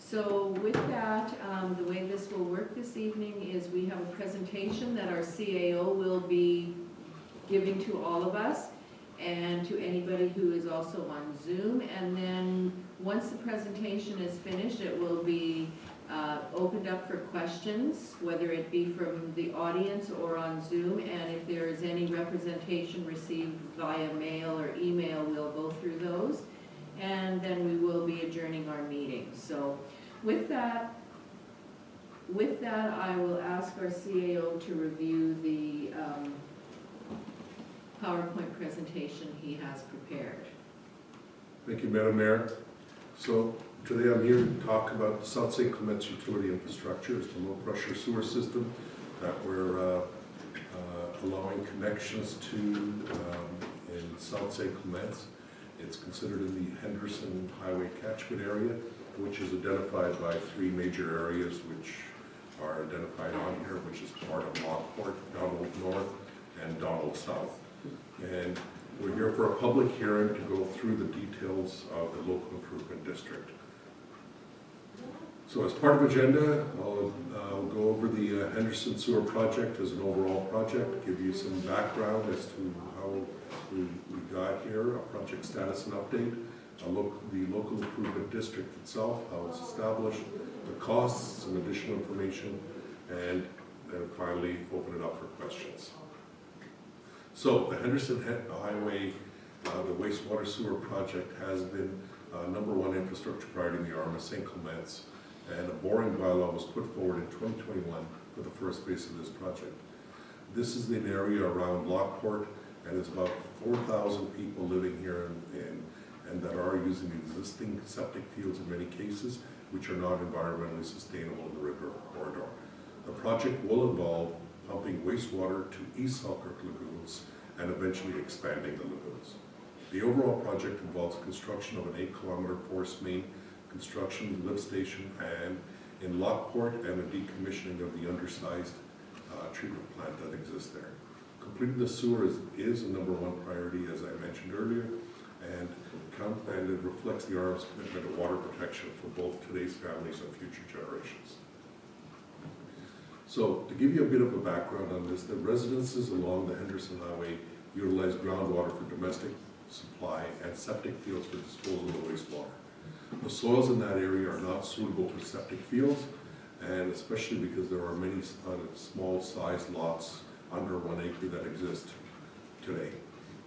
So with that, the way this will work this evening is we have a presentation that our CAO will be giving to all of us and to anybody who is also on Zoom. And then once the presentation is finished, it will be opened up for questions, whether it be from the audience or on Zoom. And if there is any representation received via mail or email, we'll go through those. And then we will be adjourning our meeting. So with that, I will ask our CAO to review the PowerPoint presentation he has prepared. Thank you, Madam Mayor. So today I'm here to talk about the South St. Clements utility infrastructure. It's the low-pressure sewer system that we're allowing connections to in South St. Clements. It's considered in the Henderson Highway catchment area, which is identified by three major areas which are identified on here, which is part of Lockport, Donald North, and Donald South. And we're here for a public hearing to go through the details of the local improvement district. So as part of agenda, I'll go over the Henderson Sewer Project as an overall project, give you some background as to how we got here, a project status and update, the local improvement district itself, how it's established, the costs, some additional information, and then finally open it up for questions. So the Henderson Highway, the wastewater sewer project has been #1 infrastructure priority in the RMS St. Clements, and a boring bylaw was put forward in 2021 for the first phase of this project. This is an area around Lockport, and there's about 4,000 people living here and that are using existing septic fields in many cases, which are not environmentally sustainable in the river corridor. The project will involve pumping wastewater to East Selkirk lagoons and eventually expanding the lagoons. The overall project involves construction of an 8-kilometer force main, construction of the lift station and in Lockport, and a decommissioning of the undersized treatment plant that exists there. Completing the sewer is a #1 priority, as I mentioned earlier, and it reflects the RM's commitment to water protection for both today's families and future generations. So to give you a bit of a background on this, the residences along the Henderson Highway utilize groundwater for domestic supply and septic fields for disposal of wastewater. The soils in that area are not suitable for septic fields, and especially because there are many small-sized lots under 1 acre that exist today.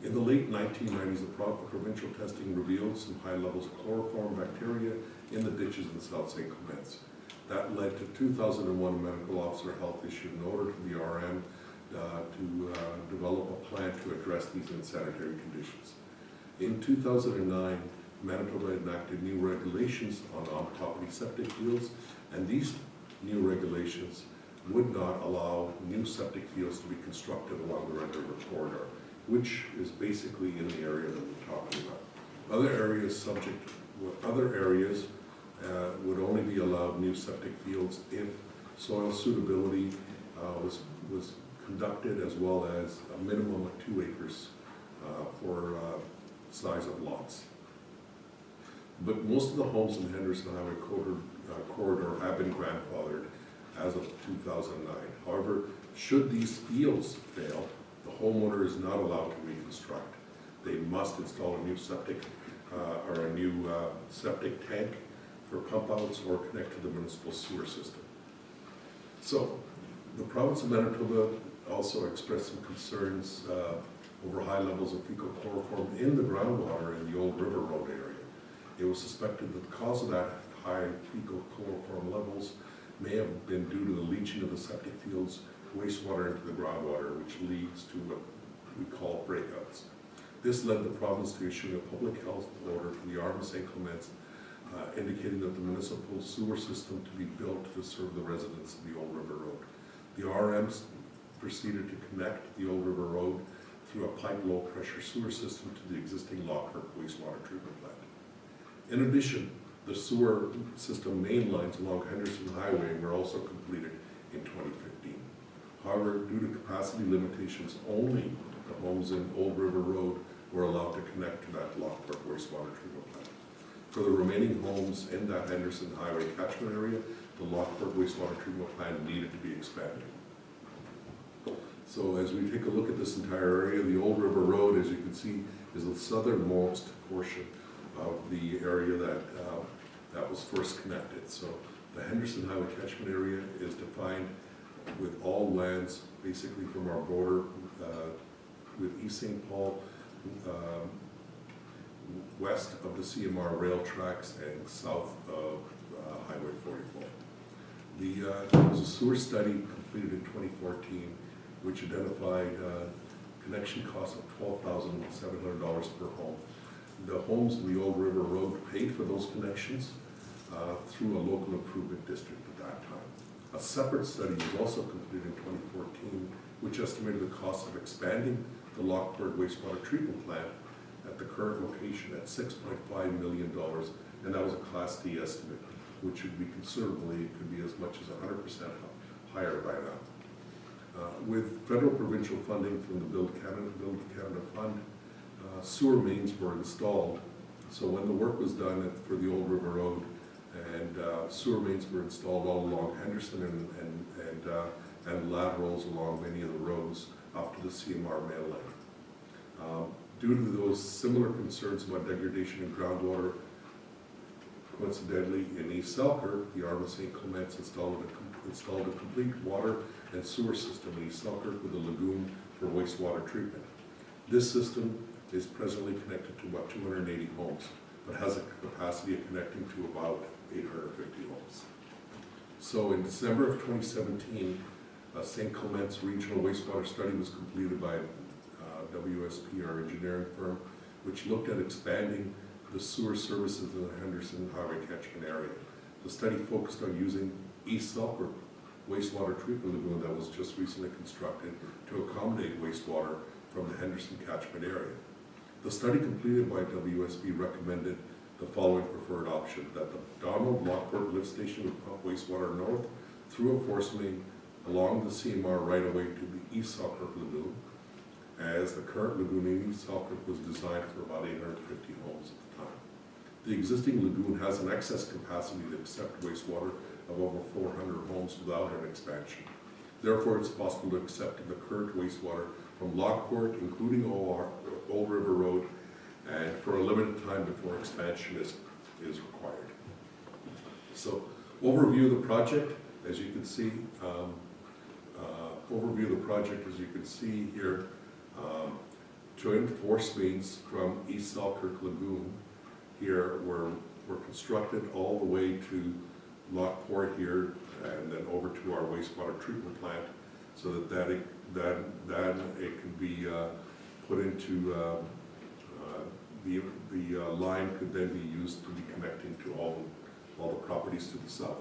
In the late 1990s, the provincial testing revealed some high levels of chloroform bacteria in the ditches in South St. Clements. That led to 2001 medical officer health issued an order to the RM to develop a plan to address these unsanitary conditions. In 2009, Manitoba enacted new regulations on property septic fields, and these new regulations would not allow new septic fields to be constructed along the Red River corridor, which is basically in the area that we're talking about. Other areas would only be allowed new septic fields if soil suitability was conducted, as well as a minimum of 2 acres for size of lots. But most of the homes in the Henderson Highway corridor have been grandfathered as of 2009. However, should these fields fail, the homeowner is not allowed to reconstruct. They must install a new septic septic tank for pump outs or connect to the municipal sewer system. So the province of Manitoba also expressed some concerns over high levels of fecal chloroform in the groundwater in the Old River Road area. It was suspected that the cause of that high fecal chloroform levels may have been due to the leaching of the septic field's wastewater into the groundwater, which leads to what we call breakouts. This led the province to issue a public health order to the RMS St. Clements, indicating that the municipal sewer system to be built to serve the residents of the Old River Road. The RMs proceeded to connect the Old River Road through a pipe low-pressure sewer system to the existing Lockport wastewater treatment plant. In addition, the sewer system main lines along Henderson Highway were also completed in 2015. However, due to capacity limitations, only the homes in Old River Road were allowed to connect to that Lockport wastewater treatment plant. For the remaining homes in that Henderson Highway catchment area, the Lockport wastewater treatment plant needed to be expanded. So as we take a look at this entire area, the Old River Road, as you can see, is the southernmost portion of the area that was first connected. So the Henderson Highway catchment area is defined with all lands basically from our border with East St. Paul, west of the CMR rail tracks and south of Highway 44. There was a sewer study completed in 2014 which identified connection costs of $12,700 per home. The homes in the Old River Road paid for those connections through a local improvement district at that time. A separate study was also completed in 2014 which estimated the cost of expanding the Lockport wastewater treatment plant at the current location at $6.5 million, and that was a Class D estimate, which would be considerably, it could be as much as 100% higher by now. With federal provincial funding from the Build Canada Fund, sewer mains were installed. So when the work was done for the Old River Road, and sewer mains were installed all along Henderson and laterals along many of the roads up to the CMR mail line. Due to those similar concerns about degradation in groundwater, coincidentally, in East Selkirk, the Arm of St. Clements installed a complete water and sewer system in East Selkirk with a lagoon for wastewater treatment. This system is presently connected to about 280 homes, but has a capacity of connecting to about 850 homes. So in December of 2017, St. Clements Regional Wastewater Study was completed by WSP, our engineering firm, which looked at expanding the sewer services in the Henderson Highway catchment area. The study focused on using East Selkirk wastewater treatment lagoon that was just recently constructed to accommodate wastewater from the Henderson catchment area. The study completed by WSP recommended the following preferred option: that the Donald Lockport lift station would pump wastewater north through a force main along the CMR right away to the East Selkirk lagoon, as the current lagoon in East Selkirk was designed for about 850 homes at the time. The existing lagoon has an excess capacity to accept wastewater of over 400 homes without an expansion. Therefore, it's possible to accept the current wastewater from Lockport, including Old River Road, and for a limited time before expansion is required. So, overview of the project, as you can see, here, joint force mains from East Selkirk Lagoon here were constructed all the way to Lockport here, and then over to our wastewater treatment plant, so that it can be put into the line could then be used to be connecting to all the properties to the south.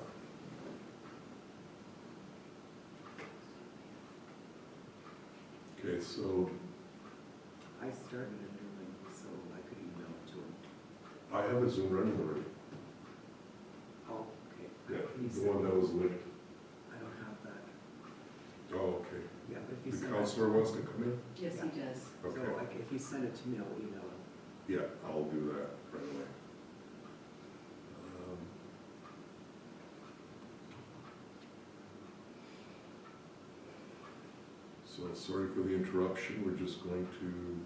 Okay, so I started a new link, so I could email it to him. I have a Zoom running already. Oh, okay. Yeah, Can you the send one that me- was linked. I don't have that. Oh, okay. Yeah, but if you The send it, counselor wants to come in? Yes, he does. so Okay. like, if you send it to me, I'll email it. Yeah, I'll do that right away. So sorry for the interruption. We're just going to.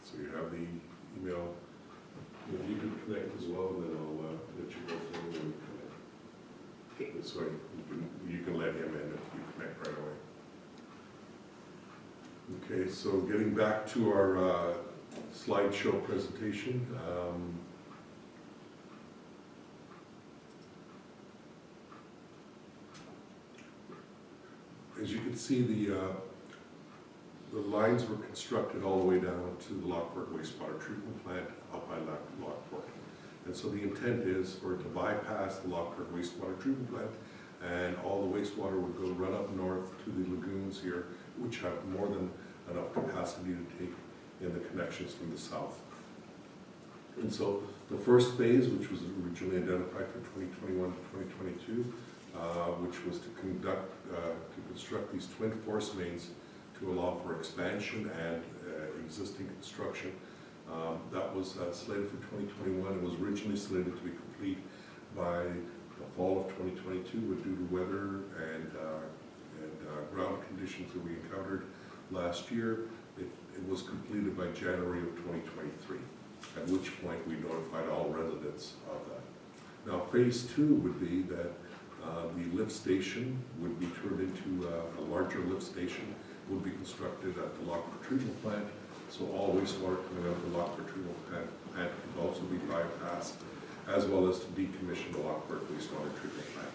So you have the email. You can connect as well, and then I'll let you go through and connect. Okay. This way, you can let him in if you connect right away. Okay, so getting back to our slideshow presentation. as you can see, the lines were constructed all the way down to the Lockport wastewater treatment plant out by Lockport. And so the intent is for it to bypass the Lockport wastewater treatment plant, and all the wastewater would go right up north to the lagoons here, which have more than enough capacity to take in the connections from the south. And so the first phase, which was originally identified for 2021 to 2022, which was to construct these twin force mains to allow for expansion and existing construction. That was slated for 2021. It was originally slated to be complete by the fall of 2022, but due to weather and ground conditions that we encountered last year, it was completed by January of 2023, at which point we notified all residents of that. Now, phase 2 would be that the lift station would be turned into a larger lift station, would be constructed at the Lockport treatment plant, so all wastewater coming out of the Lockport treatment plant could also be bypassed, as well as to decommission the Lockport wastewater treatment plant.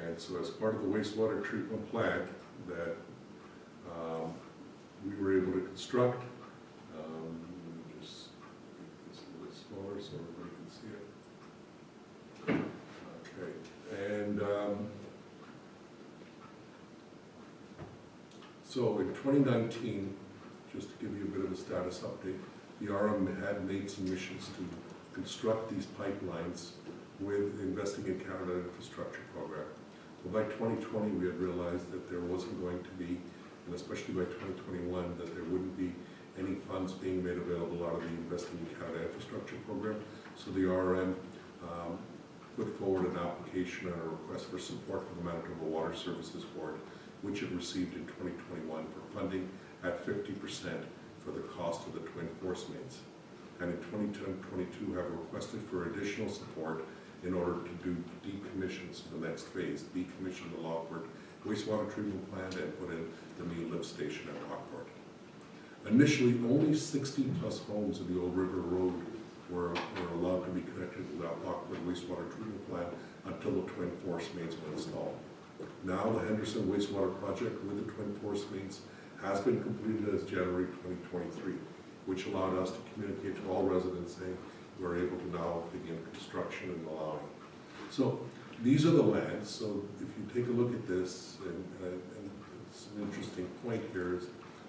And so as part of the wastewater treatment plant that we were able to construct, let me just make this a little smaller so everybody can see it. Okay, and so in 2019, just to give you a bit of a status update, the RM had made submissions to construct these pipelines with Investing in Canada Infrastructure Program. Well, by 2020, we had realized that there wasn't going to be, and especially by 2021, that there wouldn't be any funds being made available out of the Investing in Canada Infrastructure Program. So the RM put forward an application and a request for support from the Manitoba Water Services Board, which it received in 2021 for funding at 50% for the cost of the twin force mains. And in 2022 have requested for additional support in order to do decommissions for the next phase, decommission the Lockport wastewater treatment plant and put in the new lift station at Lockport. Initially, only 60 plus homes in the Old River Road were allowed to be connected to that Lockport wastewater treatment plant until the twin force mains were installed. Now the Henderson wastewater project with the twin force mains has been completed as January 2023, which allowed us to communicate to all residents saying we're able to now begin construction and allowing. So these are the lands. So if you take a look at this, and it's an interesting point here, is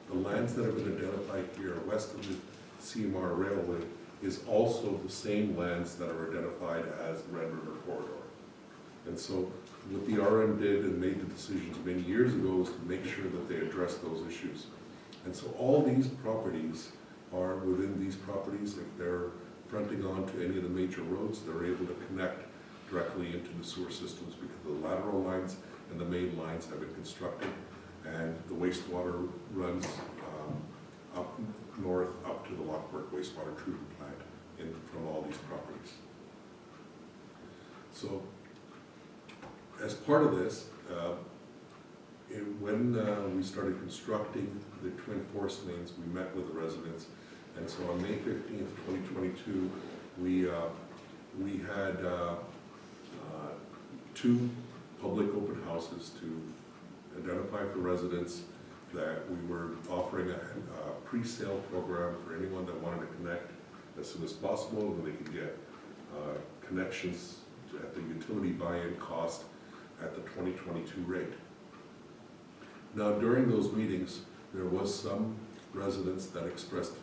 the lands that have been identified here west of the CMR Railway is also the same lands that are identified as the Red River Corridor. And so what the RM did and made the decisions many years ago was to make sure that they addressed those issues. And so all these properties are within these properties. If they're fronting onto any of the major roads, they're able to connect directly into the sewer systems because the lateral lines and the main lines have been constructed, and the wastewater runs up north up to the Lockport wastewater treatment plant from all these properties. So as part of this, when we started constructing the twin force mains, we met with the residents. And so on May 15th, 2022, we had two public open houses to identify for residents that we were offering a pre-sale program for anyone that wanted to connect as soon as possible, and they could get connections at the utility buy-in cost at the 2022 rate. Now, during those meetings, there was some residents that expressed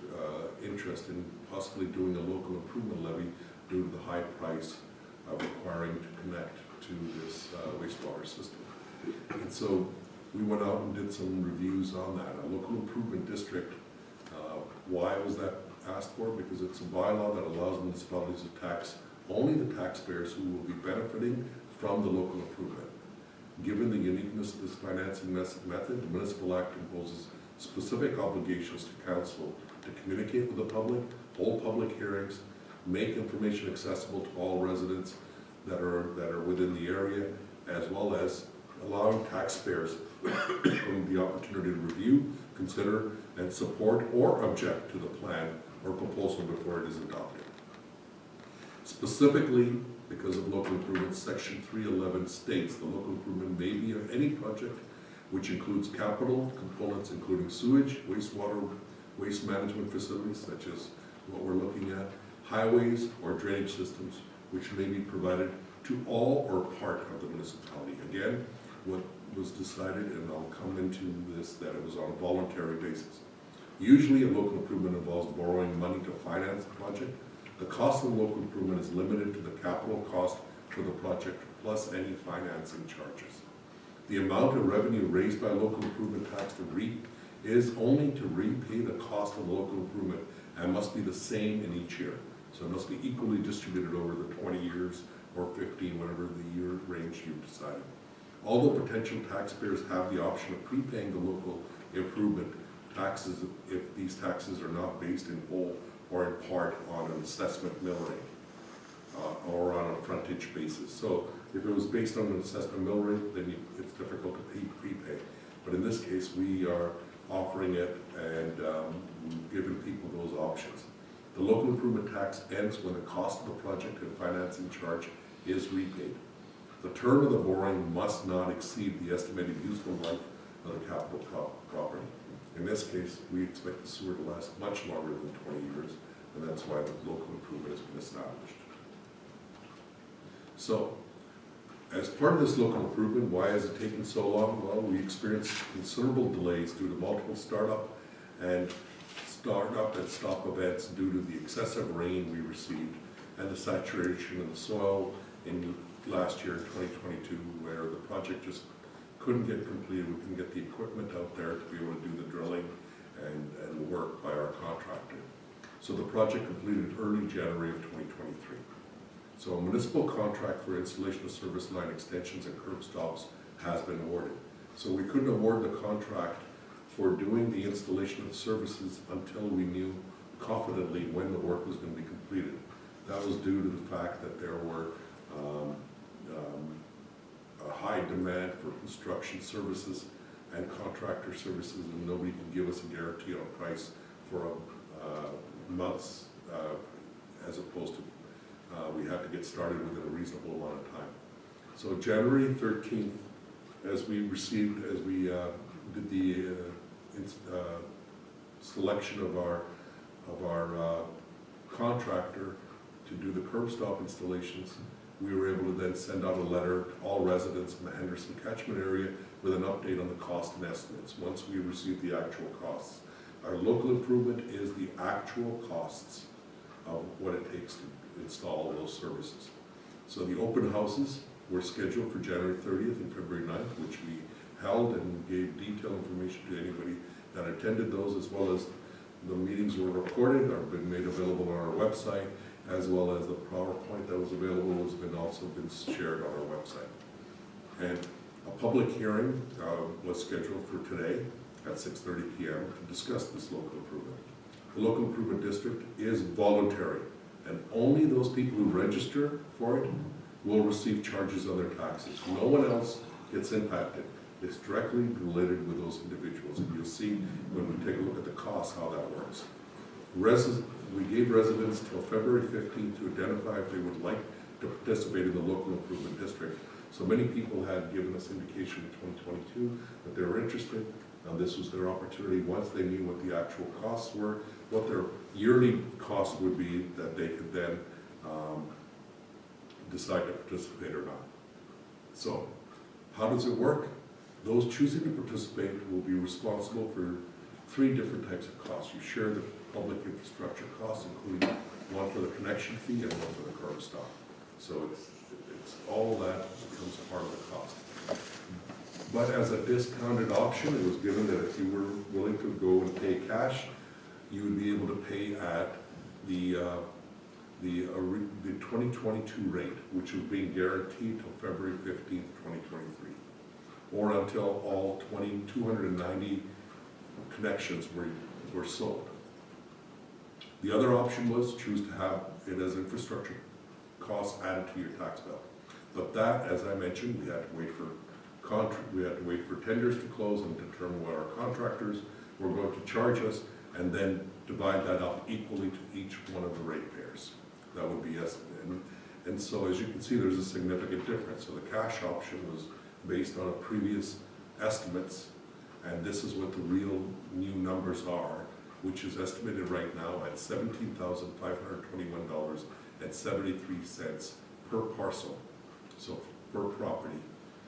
interest in possibly doing a local improvement levy due to the high price of requiring to connect to this wastewater system. And so we went out and did some reviews on that. A local improvement district, why was that asked for? Because it's a bylaw that allows municipalities to tax only the taxpayers who will be benefiting from the local improvement. Given the uniqueness of this financing method, the Municipal Act imposes specific obligations to council to communicate with the public, hold public hearings, make information accessible to all residents that are within the area, as well as allowing taxpayers the opportunity to review, consider, and support or object to the plan or proposal before it is adopted. Specifically, because of local improvements, section 311 states the local improvement may be of any project which includes capital components including sewage, wastewater, waste management facilities such as what we're looking at, highways or drainage systems which may be provided to all or part of the municipality. Again, what was decided, and I'll come into this, that it was on a voluntary basis. Usually a local improvement involves borrowing money to finance the project. The cost of the local improvement is limited to the capital cost for the project plus any financing charges. The amount of revenue raised by local improvement tax to REAP is only to repay the cost of the local improvement and must be the same in each year. So it must be equally distributed over the 20 years or 15, whatever the year range you've decided. Although potential taxpayers have the option of prepaying the local improvement taxes if these taxes are not based in whole or in part on an assessment mill rate or on a frontage basis. So if it was based on an assessment mill rate, then it's difficult to prepay. But in this case, we are offering it and giving people those options. The local improvement tax ends when the cost of the project and financing charge is repaid. The term of the borrowing must not exceed the estimated useful life of the capital property. In this case, we expect the sewer to last much longer than 20 years, and that's why the local improvement has been established. So, as part of this local improvement, why has it taken so long? Well, we experienced considerable delays due to multiple startup and stop events due to the excessive rain we received and the saturation of the soil in last year, 2022, where the project just couldn't get completed. We couldn't get the equipment out there to be able to do the drilling and work by our contractor. So the project completed early January of 2023. So a municipal contract for installation of service line extensions and curb stops has been awarded. So we couldn't award the contract for doing the installation of services until we knew confidently when the work was going to be completed. That was due to the fact that there were a high demand for construction services and contractor services, and nobody can give us a guarantee on price for months as opposed to we had to get started within a reasonable amount of time. So January 13th, as we did the selection of our contractor to do the curb stop installations, we were able to then send out a letter to all residents in the Henderson catchment area with an update on the cost and estimates once we received the actual costs. Our local improvement is the actual costs of what it takes to install those services. So the open houses were scheduled for January 30th and February 9th, which we held and gave detailed information to anybody that attended those, as well as the meetings were recorded or been made available on our website, as well as the PowerPoint that was available has also been shared on our website. And a public hearing was scheduled for today at 6:30 p.m. to discuss this local improvement. The local improvement district is voluntary, and only those people who register for it will receive charges on their taxes. No one else gets impacted. It's directly related with those individuals, and you'll see when we take a look at the cost how that works. We gave residents till February 15th to identify if they would like to participate in the local improvement district. So many people had given us indication in 2022 that they were interested. Now this was their opportunity, once they knew what the actual costs were, what their yearly cost would be, that they could then decide to participate or not. So how does it work? Those choosing to participate will be responsible for 3 different types of costs. You share the public infrastructure costs, including one for the connection fee and one for the curb stop. So it's all that becomes part of the cost. But as a discounted option, it was given that if you were willing to go and pay cash, you would be able to pay at the 2022 rate, which was being guaranteed till February 15th, 2023, or until all 290 connections were sold. The other option was choose to have it as infrastructure costs added to your tax bill. But that, as I mentioned, we had to wait for we had to wait for tenders to close and determine what our contractors were going to charge us, and then divide that up equally to each one of the ratepayers. That would be estimated. And so as you can see, there's a significant difference. So the cash option was based on a previous estimates, and this is what the real new numbers are, which is estimated right now at $17,521.73 per parcel, so per property.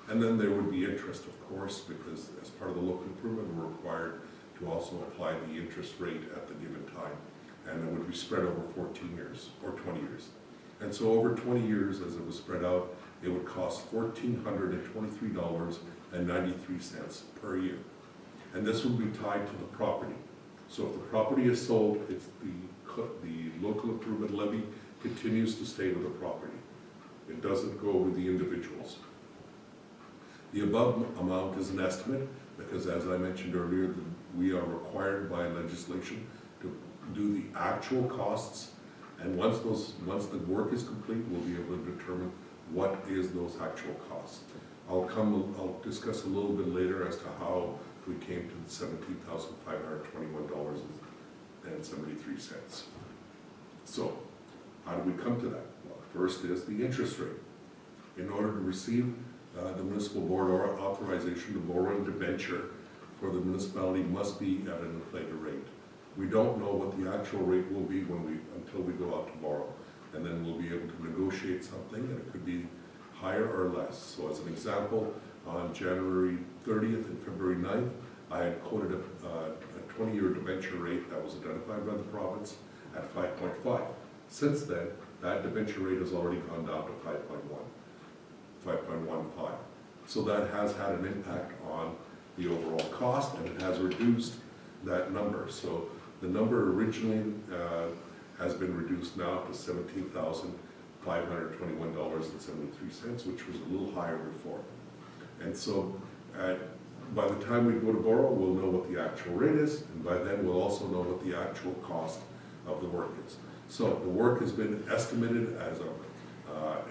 And then there would be interest, of course, because as part of the local improvement, we're required to also apply the interest rate at the given time. And it would be spread over 14 years or 20 years. And so over 20 years, as it was spread out, it would cost $1,423.93 per year. And this would be tied to the property. So if the property is sold, it's the local improvement levy continues to stay with the property. It doesn't go with the individuals. The above amount is an estimate because, as I mentioned earlier, we are required by legislation to do the actual costs, and once the work is complete, we'll be able to determine what is those actual costs. I'll discuss a little bit later as to how we came to the $17,521.73. So, how do we come to that? Well, first is the interest rate. In order to receive the municipal board or authorization to borrow a debenture for the municipality must be at an inflated rate. We don't know what the actual rate will be until we go out to borrow, and then we'll be able to negotiate something, and it could be higher or less. So as an example, on January 30th and February 9th, I had quoted a 20-year debenture rate that was identified by the province at 5.5. Since then, that debenture rate has already gone down to 5.15. So that has had an impact on the overall cost, and it has reduced that number. So the number originally has been reduced now to $17,521.73, which was a little higher before. And so by the time we go to borrow, we'll know what the actual rate is, and by then we'll also know what the actual cost of the work is. So the work has been estimated as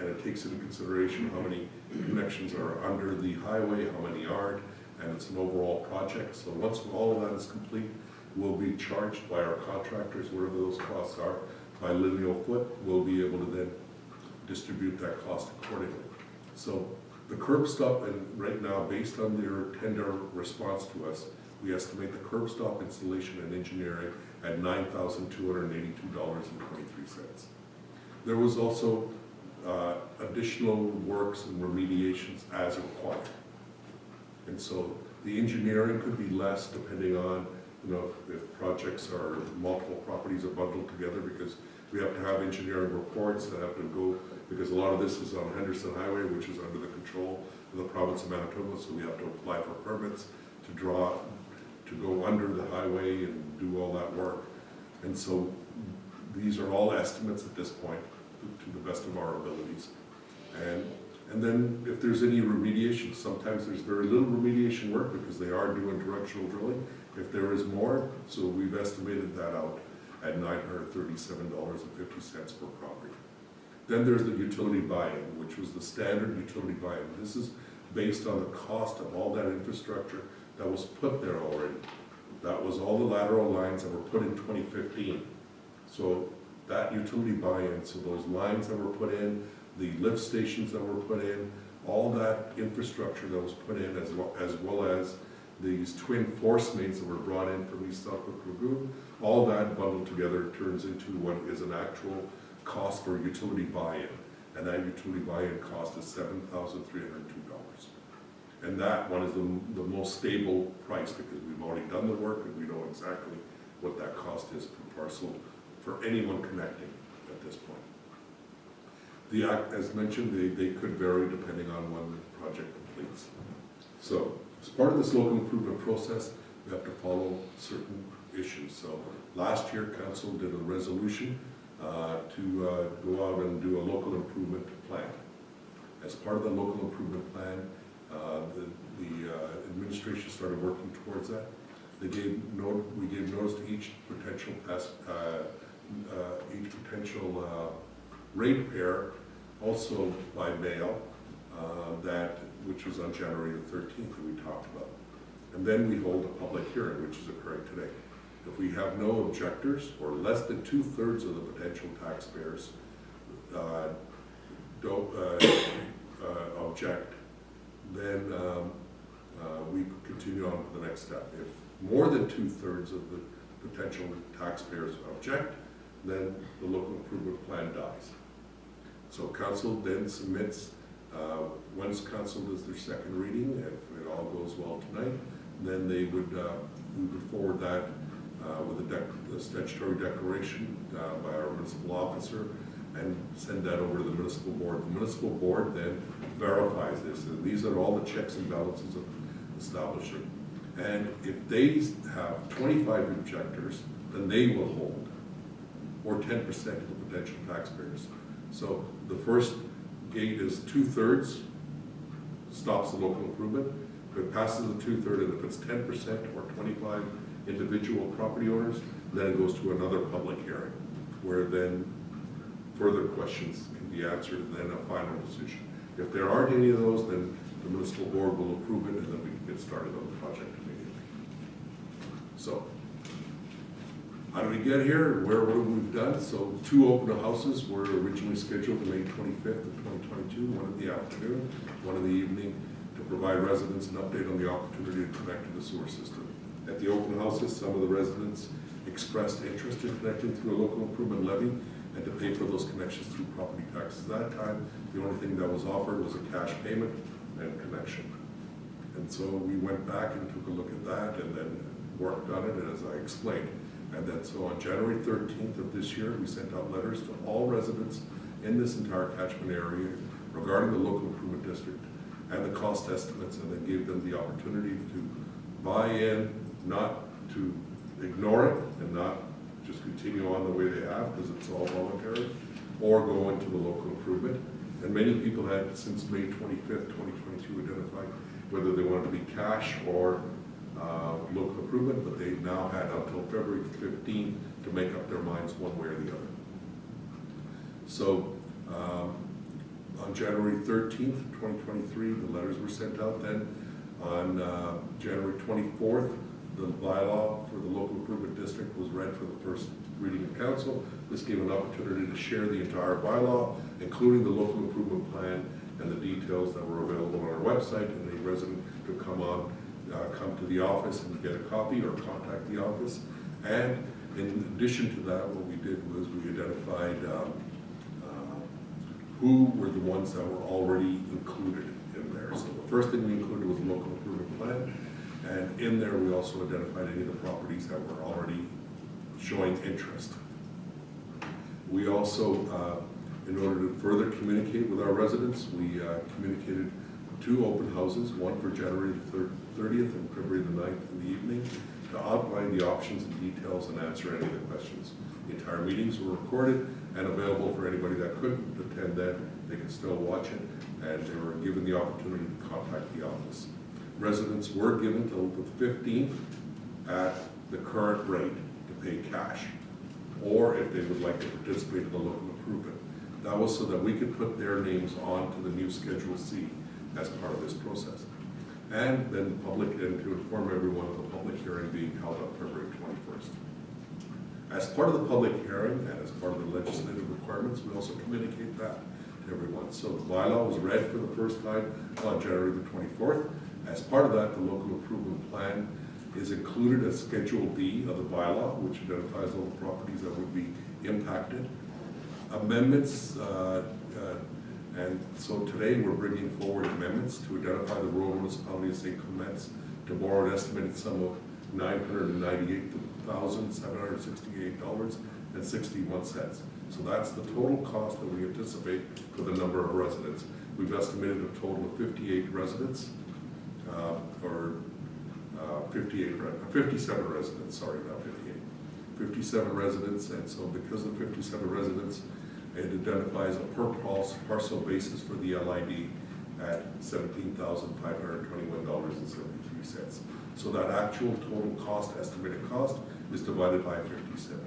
and it takes into consideration how many connections are under the highway, how many aren't, and it's an overall project. So once all of that is complete, we'll be charged by our contractors, whatever those costs are, by lineal foot. We'll be able to then distribute that cost accordingly. So the curb stop, and right now, based on their tender response to us, we estimate the curb stop installation and engineering at $9,282.23. There was also additional works and remediations as required. And so the engineering could be less depending on, if projects are multiple properties are bundled together, because we have to have engineering reports that have to go, because a lot of this is on Henderson Highway, which is under the control of the province of Manitoba, so we have to apply for permits to go under the highway and do all that work. And so these are all estimates at this point to the best of our abilities. And then if there's any remediation, sometimes there's very little remediation work because they are doing directional drilling. If there is more, so we've estimated that out at $937.50 per property. Then there's the utility buy-in, which was the standard utility buy-in. This is based on the cost of all that infrastructure that was put there already. That was all the lateral lines that were put in 2015. So that utility buy-in, so those lines that were put in, the lift stations that were put in, all that infrastructure that was put in, as well as these twin force mains that were brought in from East Southwick Lagoon, all that bundled together turns into what is an actual cost for utility buy-in. And that utility buy-in cost is $7,302. And that one is the most stable price because we've already done the work and we know exactly what that cost is per parcel for anyone connecting at this point. As mentioned, they could vary depending on when the project completes. So, as part of this local improvement process, we have to follow certain issues. So, last year, Council did a resolution to go out and do a local improvement plan. As part of the local improvement plan, the administration started working towards that. We gave notice to each potential ratepayer, also by mail, that which is on January the 13th that we talked about. And then we hold a public hearing, which is occurring today. If we have no objectors, or less than 2/3 of the potential taxpayers don't object, then we continue on to the next step. If more than 2/3 of the potential taxpayers object, then the local improvement plan dies. So council then submits, once council does their second reading, if it all goes well tonight, then they would, we would forward that with a statutory declaration by our municipal officer and send that over to the municipal board. The municipal board then verifies this, and these are all the checks and balances of establishing. And if they have 25 objectors, then they will hold, or 10% of the potential taxpayers. So the first gate is 2/3 stops the local improvement. If it passes the 2/3, and if it's 10% or 25 individual property owners, then it goes to another public hearing, where then further questions can be answered and then a final decision. If there aren't any of those, then the municipal board will approve it, and then we can get started on the project immediately. So, how did we get here? What have we done? So 2 open houses were originally scheduled May 25th of 2022, one in the afternoon, one in the evening, to provide residents an update on the opportunity to connect to the sewer system. At the open houses, some of the residents expressed interest in connecting through a local improvement levy and to pay for those connections through property taxes. At that time, the only thing that was offered was a cash payment and connection. And so we went back and took a look at that and then worked on it, as I explained. And then so on January 13th of this year, we sent out letters to all residents in this entire catchment area regarding the local improvement district and the cost estimates, and then gave them the opportunity to buy in, not to ignore it and not just continue on the way they have, because it's all voluntary, or go into the local improvement. And many people had, since May 25th, 2022, identified whether they wanted to be cash or local improvement, but they now had until February 15th to make up their minds one way or the other. So on January 13th, 2023, the letters were sent out. Then on January 24th, the bylaw for the local improvement district was read for the first reading of council. This gave an opportunity to share the entire bylaw, including the local improvement plan and the details that were available on our website, and a resident could come to the office and get a copy or contact the office. And in addition to that, what we did was we identified who were the ones that were already included in there. So the first thing we included was the local improvement plan, and in there we also identified any of the properties that were already showing interest. We also, in order to further communicate with our residents, we communicated 2 open houses, one for January the 30th and February the 9th in the evening, to outline the options and details and answer any of the questions. The entire meetings were recorded and available for anybody that couldn't attend them. They could still watch it, and they were given the opportunity to contact the office. Residents were given till the 15th at the current rate to pay cash, or if they would like to participate in the local improvement. That was so that we could put their names onto the new Schedule C as part of this process. And then the public, and to inform everyone of the public hearing being held on February 21st. As part of the public hearing and as part of the legislative requirements, we also communicate that to everyone. So the bylaw was read for the first time on January the 24th. As part of that, the local improvement plan is included as Schedule B of the bylaw, which identifies all the properties that would be impacted. Amendments, and so today we're bringing forward amendments to identify the rural municipality of St. Clements to borrow an estimated sum of $998,768.61. So that's the total cost that we anticipate for the number of residents. We've estimated a total of 58 residents, or 57 residents, sorry, not 58. 57 residents, and so because of 57 residents, it identifies a per parcel basis for the LID at $17,521.73. So that actual total cost, estimated cost, is divided by 57.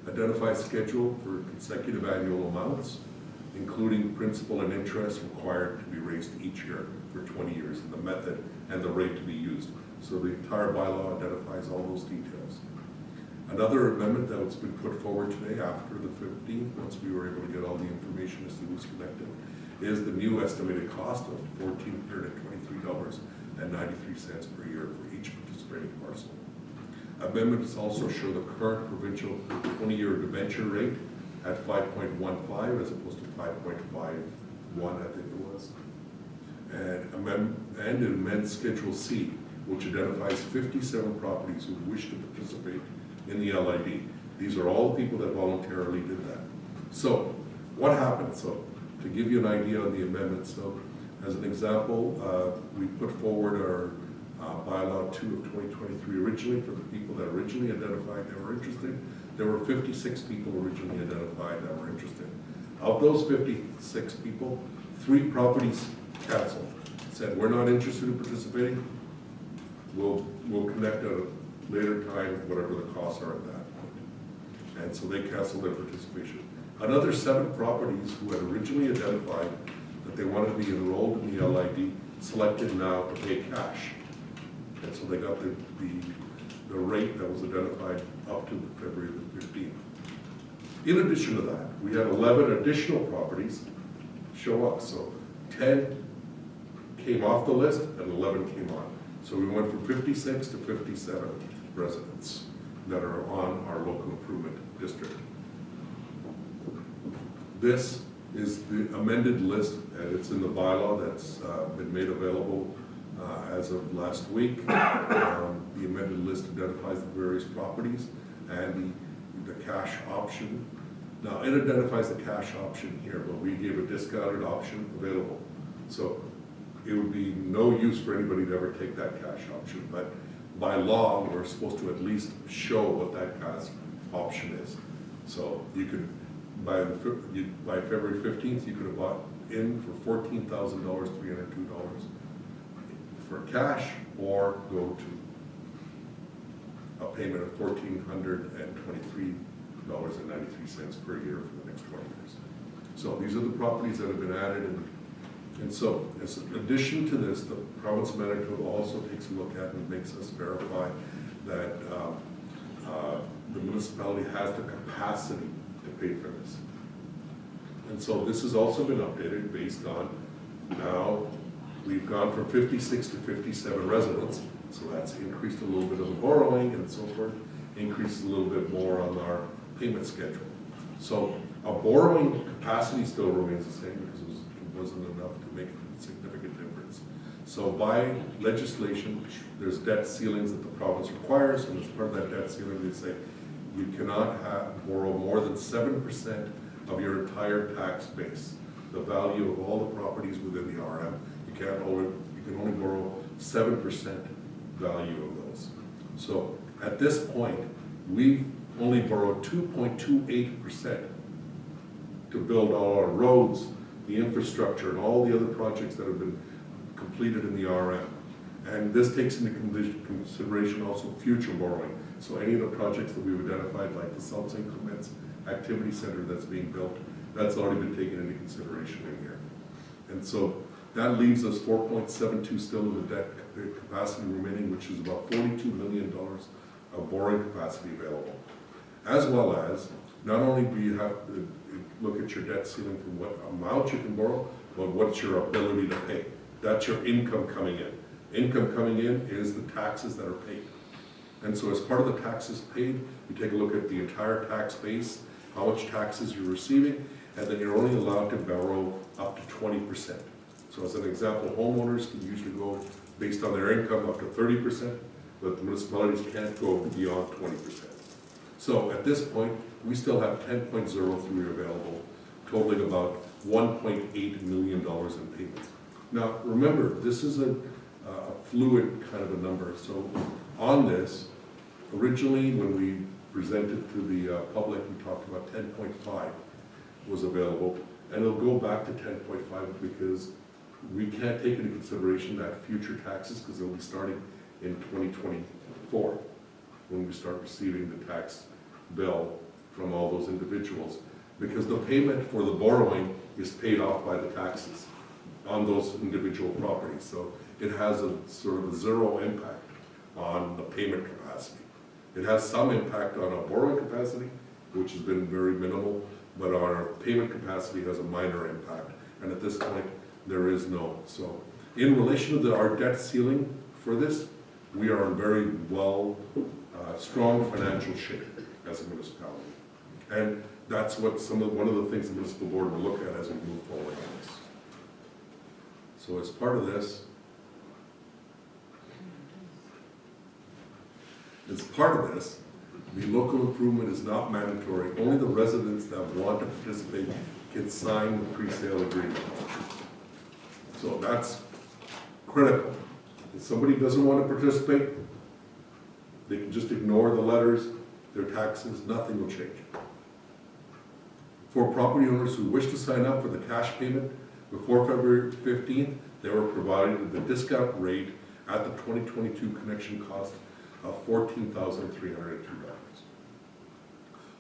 Identified schedule for consecutive annual amounts, including principal and interest required to be raised each year. for 20 years, and the method and the rate to be used. So the entire bylaw identifies all those details. Another amendment that was been put forward today after the 15th, once we were able to get all the information as to who's connected, is the new estimated cost of $1,423.93 per year for each participating parcel. Amendments also show the current provincial 20-year debenture rate at 5.15 as opposed to 5.51, I think it was. And amend Schedule C, which identifies 57 properties who wish to participate in the LID. These are all the people that voluntarily did that. So what happened? So to give you an idea on the amendments, so as an example, we put forward our bylaw 2 of 2023 originally for the people that originally identified they were interested. There were 56 people originally identified that were interested. Of those 56 people, 3 properties canceled, said we're not interested in participating. We'll connect at a later time, whatever the costs are at that point. And so they canceled their participation. Another 7 properties who had originally identified that they wanted to be enrolled in the LID selected now to pay cash. And so they got the rate that was identified up to February the 15th. In addition to that, we had 11 additional properties show up. So 10 came off the list and 11 came on. So we went from 56 to 57 residents that are on our local improvement district. This is the amended list, and it's in the bylaw that's been made available as of last week. The amended list identifies the various properties and the cash option. Now, it identifies the cash option here, but we gave a discounted option available. So it would be no use for anybody to ever take that cash option, but by law, we're supposed to at least show what that cash option is. So you could, by February 15th, you could have bought in for $14,000, $302 for cash, or go to a payment of $1,423.93 per year for the next 20 years. So these are the properties that have been added, and so as an addition to this, the province of Manitoba also takes a look at and makes us verify that the municipality has the capacity to pay for this. And so this has also been updated based on now we've gone from 56 to 57 residents, so that's increased a little bit of the borrowing and so forth, increased a little bit more on our payment schedule. So our borrowing capacity still remains the same because it wasn't enough to make a significant difference. So by legislation, there's debt ceilings that the province requires, and as part of that debt ceiling, they say you cannot borrow more than 7% of your entire tax base, the value of all the properties within the RM. You can only borrow 7% value of those. So at this point, we've only borrowed 2.28% to build all our roads, the infrastructure, and all the other projects that have been completed in the RM. And this takes into consideration also future borrowing. So any of the projects that we've identified, like the South St. Clements Activity Center that's being built, that's already been taken into consideration in here. And so that leaves us 4.72 still of the debt capacity remaining, which is about $42 million of borrowing capacity available. As well as, not only do you have to look at your debt ceiling from what amount you can borrow, but what's your ability to pay. That's your income coming in. Income coming in is the taxes that are paid. And so as part of the taxes paid, you take a look at the entire tax base, how much taxes you're receiving, and then you're only allowed to borrow up to 20%. So as an example, homeowners can usually go based on their income up to 30%, but the municipalities can't go beyond 20%. So at this point, we still have 10.03 available, totaling about $1.8 million in payments. Now, remember, this is a fluid kind of a number. So on this, originally when we presented to the public, we talked about 10.5 was available, and it'll go back to 10.5 because we can't take into consideration that future taxes because they'll be starting in 2024 when we start receiving the tax bill from all those individuals, because the payment for the borrowing is paid off by the taxes. on those individual properties. So it has a sort of a zero impact on the payment capacity. It has some impact on our borrowing capacity, which has been very minimal, but our payment capacity has a minor impact. And at this point, there is no. So in relation to our debt ceiling for this, we are in very strong financial shape as a municipality. And that's what one of the things the municipal board will look at as we move forward on this. So as part of this, the local improvement is not mandatory. Only the residents that want to participate can sign the pre-sale agreement. So that's critical. If somebody doesn't want to participate, they can just ignore the letters, their taxes, nothing will change. For property owners who wish to sign up for the cash payment before February 15th, they were provided the discount rate at the 2022 connection cost of $14,302.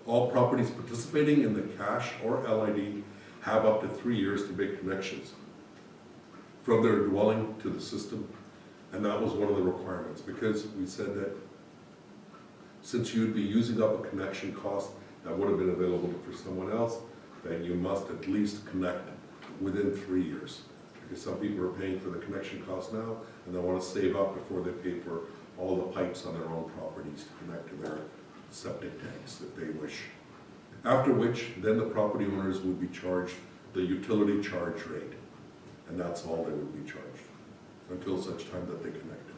All properties participating in the cash or LID have up to 3 years to make connections from their dwelling to the system. And that was one of the requirements, because we said that since you'd be using up a connection cost that would have been available for someone else, then you must at least connect within 3 years. Because some people are paying for the connection cost now, and they want to save up before they pay for all the pipes on their own properties to connect to their septic tanks if they wish. After which, then the property owners would be charged the utility charge rate. And that's all they would be charged until such time that they connected.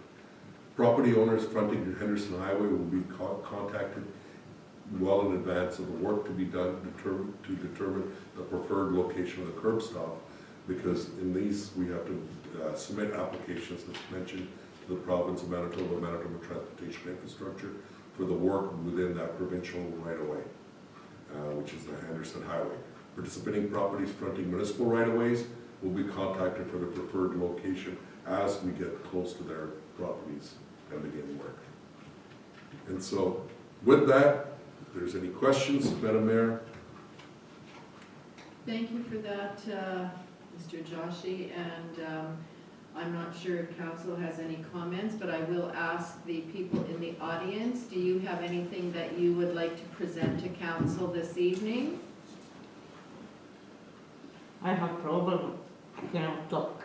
Property owners fronting to Henderson Highway will be contacted well in advance of the work to be done to determine the preferred location of the curb stop, because in these we have to submit applications, as mentioned, to the province of Manitoba, Manitoba Transportation Infrastructure, for the work within that provincial right-of-way, which is the Henderson Highway. Participating properties fronting municipal right-of-ways will be contacted for the preferred location as we get close to their properties and begin work. And so, with that, if there's any questions, Madam Mayor. Thank you for that, Mr. Joshi, and I'm not sure if council has any comments, but I will ask the people in the audience, do you have anything that you would like to present to council this evening? I have problem, cannot talk.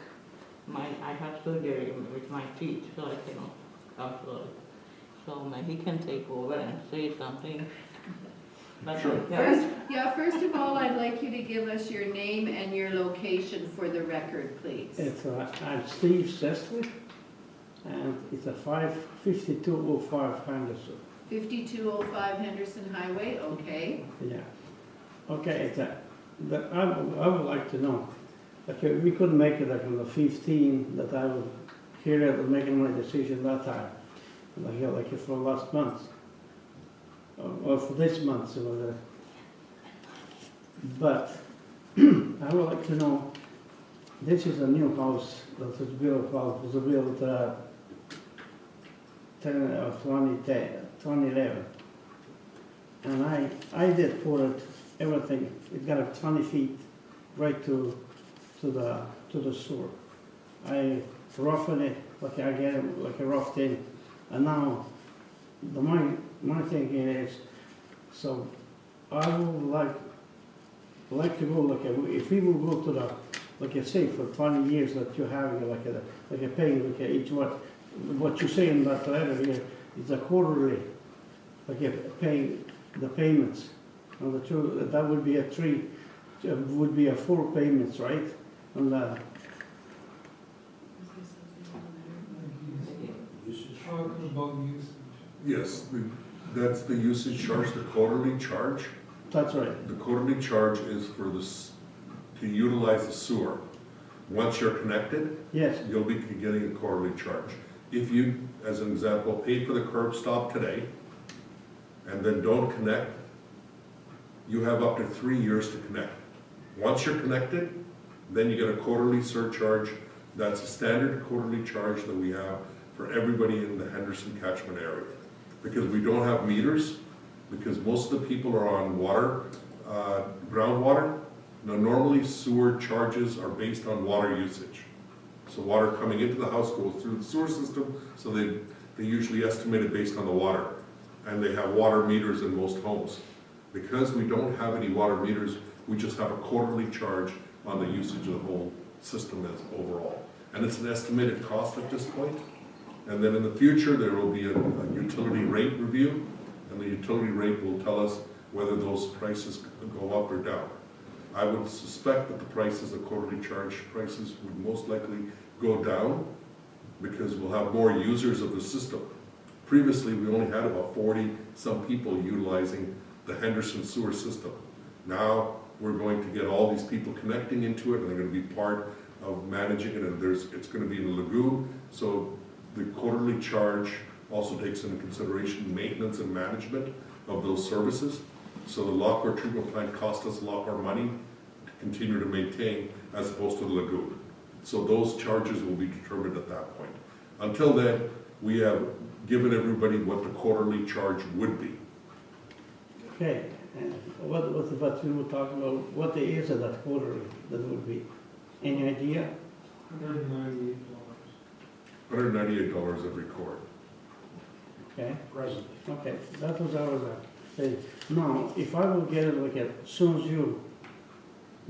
I have surgery with my teeth, so I cannot talk slowly. So he can take over and say something. But Sure. First of all, I'd like you to give us your name and your location for the record, please. I'm Steve Sestwick, and it's a 5205 Henderson. 5205 Henderson Highway, okay. Yeah. Okay, I would like to know, okay, we couldn't make it like on the 15th that I was here making my decision that time, like for last month. Or for this month, so but I would like to know, this is a new house that was built 2011, and I did put it everything. It got a 20 feet right to the sewer. I roughed it like I get it like a roughed in, and now my thing is, so I would like to go if we will go to the, like I say, for 20 years that you have like a paying each what you say in that letter here is a quarterly, like a paying the payments on the two. That would be would be 4 payments, right? On the Talking about usage. Yes, that's the usage charge, the quarterly charge. That's right. The quarterly charge is for to utilize the sewer. Once you're connected, Yes. you'll be getting a quarterly charge. If you, as an example, pay for the curb stop today and then don't connect, you have up to 3 years to connect. Once you're connected, then you get a quarterly surcharge. That's a standard quarterly charge that we have for everybody in the Henderson catchment area. Because we don't have meters, because most of the people are on water, groundwater, Now, normally sewer charges are based on water usage. So water coming into the house goes through the sewer system, so they usually estimate it based on the water. And they have water meters in most homes. Because we don't have any water meters, we just have a quarterly charge on the usage of the whole system as overall. And it's an estimated cost at this point. And then in the future, there will be a utility rate review, and the utility rate will tell us whether those prices go up or down. I would suspect that the prices, the quarterly charge prices, would most likely go down because we'll have more users of the system. Previously, we only had about 40-some people utilizing the Henderson sewer system. Now, we're going to get all these people connecting into it, and they're going to be part of managing it, and it's going to be in the lagoon. So the quarterly charge also takes into consideration maintenance and management of those services. So the Lockwood treatment plant cost us a lot more money to continue to maintain as opposed to the lagoon. So those charges will be determined at that point. Until then, we have given everybody what the quarterly charge would be. Okay, and what we were talking about, what the is of that quarterly, that would be? Any idea? $198. $198 every quarter. Okay, Present. okay, that was our thing. Now, if I will get it like as soon as you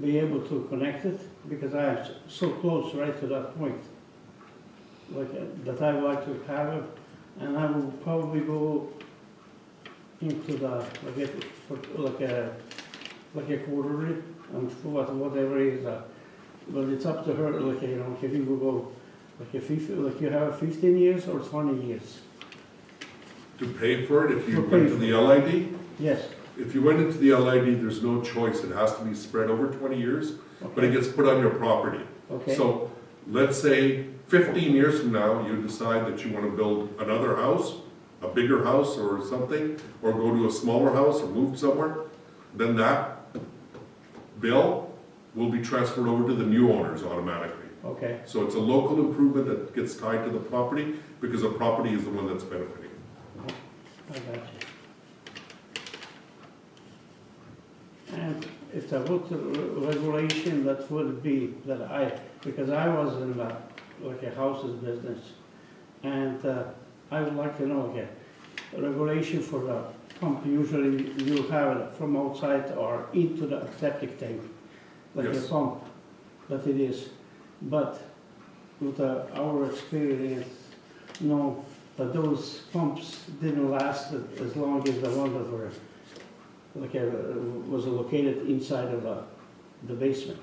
be able to connect it, because I am so close right to that point, like that I would like to have it, and I will probably go into the like a quarterly and whatever it is. But it's up to her. Like if you will go like you have 15 years or 20 years. To pay for it, if you To went pay to for the LID, Yes. if you went into the LID, there's no choice. It has to be spread over 20 years, but it Okay. gets put on your property. Okay. So let's say 15 years from now, you decide that you want to build another house, a bigger house or something, or go to a smaller house or move somewhere, then that bill will be transferred over to the new owners automatically. Okay. So it's a local improvement that gets tied to the property because the property is the one that's benefiting. I got you. And it's a what regulation that would be that because I was in like a houses business, and I would like to know, okay, regulation for the pump, usually you have it from outside or into the septic tank, like a Yes. pump, that it is. But with our experience, know that those pumps didn't last as long as the one that were like was located inside of the basement.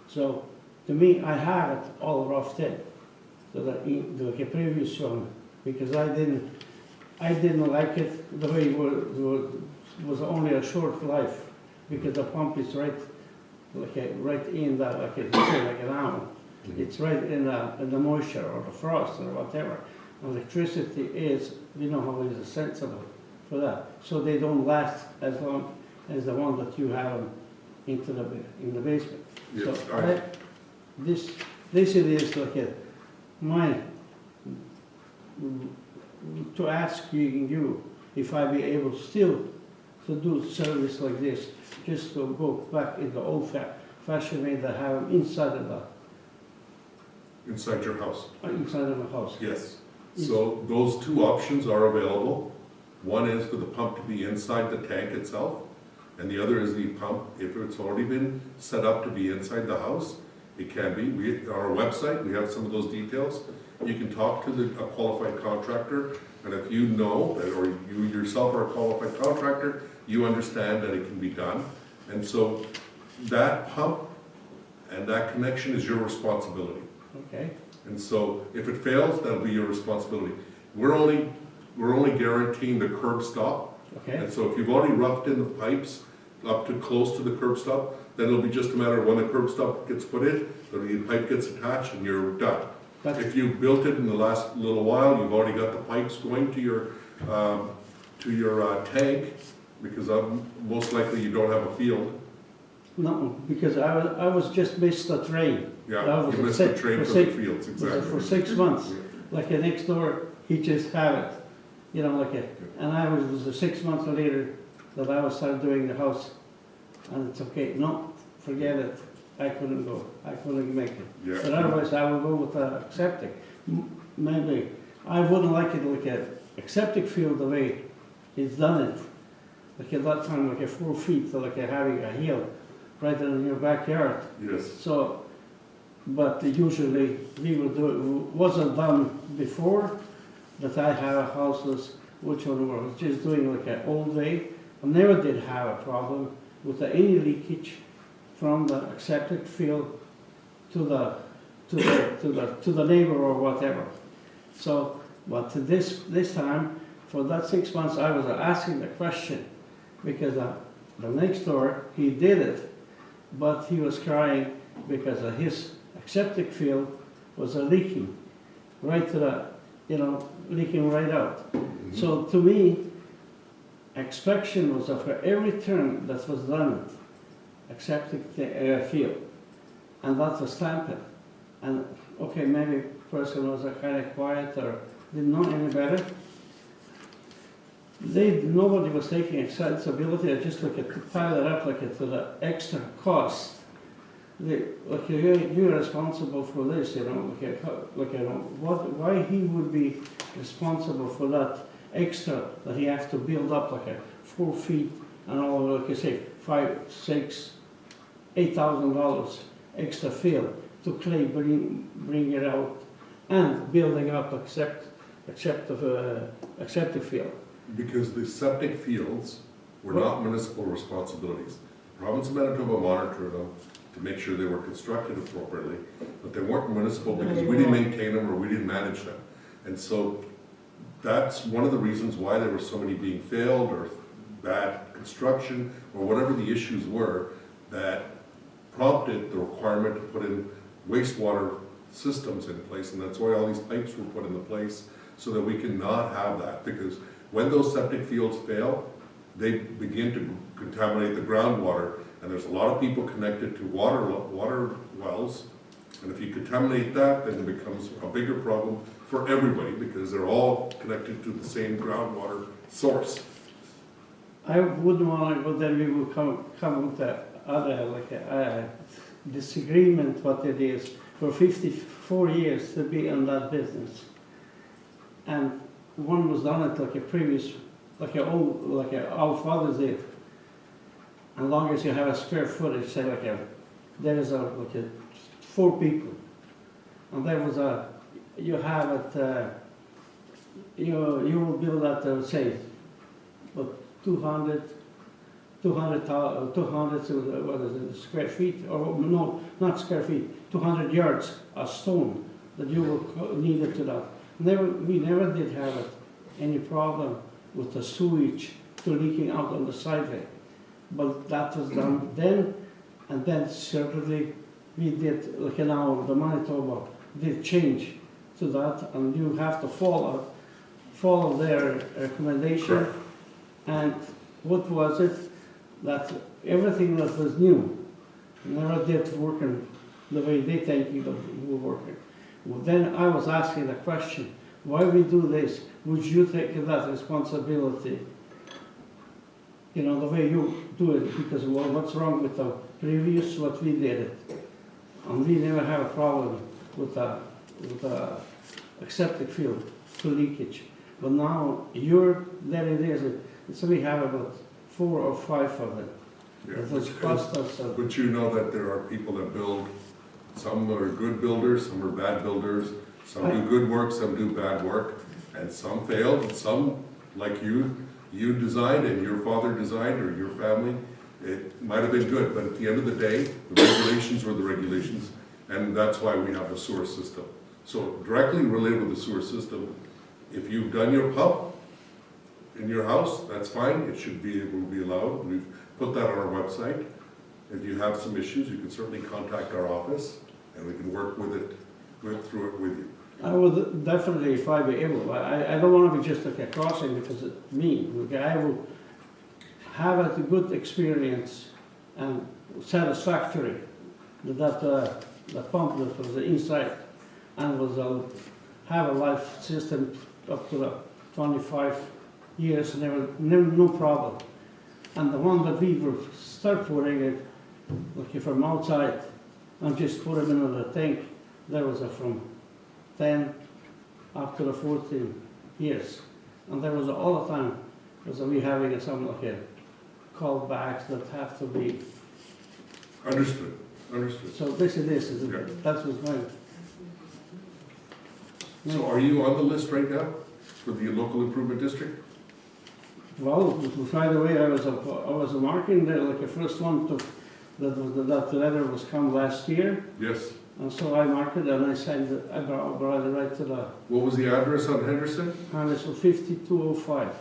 So to me, I have it all roughed in, so that like a previous one, because I didn't like it the way it was only a short life, because the pump is right right in that like an hour. It's right in the moisture or the frost or whatever. Electricity is, how it is sensible for that. So they don't last as long as the one that you have in the basement. Yes, So this it is like my, to ask you if I be able still to do service like this, just to go back in the old-fashioned way that have them inside of Inside your house. the house. Yes. So those two options are available. One is for the pump to be inside the tank itself, and the other is the pump, if it's already been set up to be inside the house, it can be. On our website, we have some of those details. You can talk to a qualified contractor, and if you know, or you yourself are a qualified contractor, you understand that it can be done. And so that pump and that connection is your responsibility. Okay, And so if it fails, that'll be your responsibility. We're only guaranteeing the curb stop. okay, And so if you've already roughed in the pipes up to close to the curb stop, then it'll be just a matter of when the curb stop gets put in, the pipe gets attached and you're done. but, If you built it in the last little while, you've already got the pipes going to your tank, because most likely you don't have a field. no, because I was just missed the train. Yeah, That was you a missed the six- train for from the six- fields, Was it exactly. for 6 months? Like next door, he just have it, and I was 6 months later that I was started doing the house, and it's okay. No, forget it, I couldn't go, I couldn't make it. Yeah. But otherwise, I would go with a septic. Maybe, I wouldn't like it like a septic field the way he's done it. Like at that time, like a 4 feet, so like a having a hill right in your backyard. Yes, So, but usually we would do, it wasn't done before, that I have houses, which one were just doing like an old way. I never did have a problem with any leakage from the septic field to the neighbor or whatever. So, but this time, for that 6 months, I was asking the question, because the next door, he did it, but he was crying because his septic field was leaking right to the, leaking right out. So to me, inspection was for every turn that was done, septic field, and that was stamped. And okay, maybe person was kind of quiet or didn't know any better. Nobody was taking accessibility. I just look at pile it up like to the extra cost. You're responsible for this, why he would be responsible for that extra that he has to build up like 4 feet and all, like I say, $5,000, $6,000, $8,000 extra fill to clay bring it out and building up accepted field. because the septic fields were not municipal responsibilities. The province of Manitoba monitored them to make sure they were constructed appropriately, but they weren't municipal because we didn't maintain them or we didn't manage them. And so that's one of the reasons why there were so many being failed or bad construction or whatever the issues were that prompted the requirement to put in wastewater systems in place. And that's why all these pipes were put into place, so that we can not have that. Because when those septic fields fail, they begin to contaminate the groundwater. And there's a lot of people connected to water wells. And if you contaminate that, then it becomes a bigger problem for everybody, because they're all connected to the same groundwater source. I wouldn't want to go there, we will come with the other, like a disagreement what it is. For 54 years to be in that business. And one was done it like a previous, like our fathers did. And long as you have a square footage, say there is like 4 people. And there was you have it, you will build that, say, but 200, what is it, square feet, or no, not square feet, 200 yards of stone that you will need it to that. We never did have it, any problem with the sewage to leaking out on the sideway. But that was done then, and then certainly we did, like now the Manitoba did change to that, and you have to follow their recommendation. Correct. And what was it? That everything that was new never did working the way they think it were working. Well, then I was asking the question, why we do this? Would you take that responsibility? The way you do it, because what's wrong with the previous, what we did it? And we never have a problem with the septic field to leakage. But now there it is. So we have about 4 or 5 of them. Yeah. It was cost us. But you know that there are people that build, some are good builders, some are bad builders, some do good work, some do bad work, and some failed, and some, like you designed and your father designed, or your family, it might have been good, but at the end of the day, the regulations were the regulations, and that's why we have the sewer system. So directly related with the sewer system, if you've done your pump in your house, that's fine, it will be allowed. We've put that on our website. If you have some issues, you can certainly contact our office, and we can work through it with you. I would definitely, if I be able, I don't want to be just like a crossing because it's me. I will have a good experience and satisfactory that the pump that was inside and was have a life system up to the 25 years, never no problem. And the one that we will start putting it like from outside, and just put them in the tank, there was a from 10 up to the 14 years. And there was all the time, because we having some like a callbacks that have to be, Understood, understood. so this is this, Yeah. that was my. So are you on the list right now for the local improvement district? Well, right away, I was marking the, like the first one to, that letter was come last year, Yes. and so I marked it and I sent it, I brought it right to the, What was the address on Henderson? and it's 5205.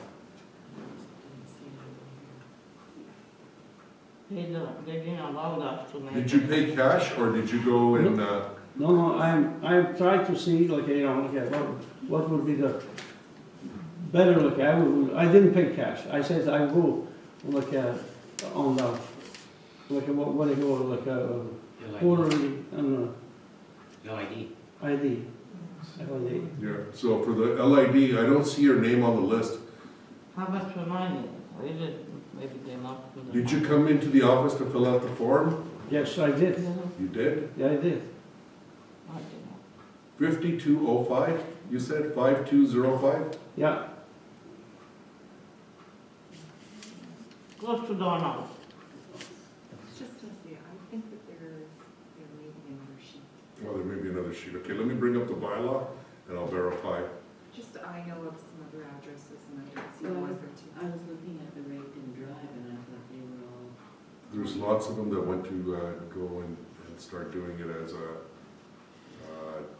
They didn't allow us to make. Did you pay cash or did you go and, No, I'm trying to see, like, you know, like, what would be the better, like, I didn't pay cash. I said I go, like, on the, like, what do you go, like, quarterly, and LID. ID. yeah, so for the LID, I don't see your name on the list. How much for money? We did, maybe they not. Did you come into the office to fill out the form? Yes, I did. You did? Yeah, I did. I don't know. 5205, you said 5205? Yeah, Close to Donald. Just to see, I think that there may be another sheet. Well, there may be another sheet. Okay, let me bring up the bylaw and I'll verify. Just, I know of some other addresses and I didn't see Well, was there too. I was looking at the Raven Drive and I thought they were all, There's lots of them that want to go and start doing it as a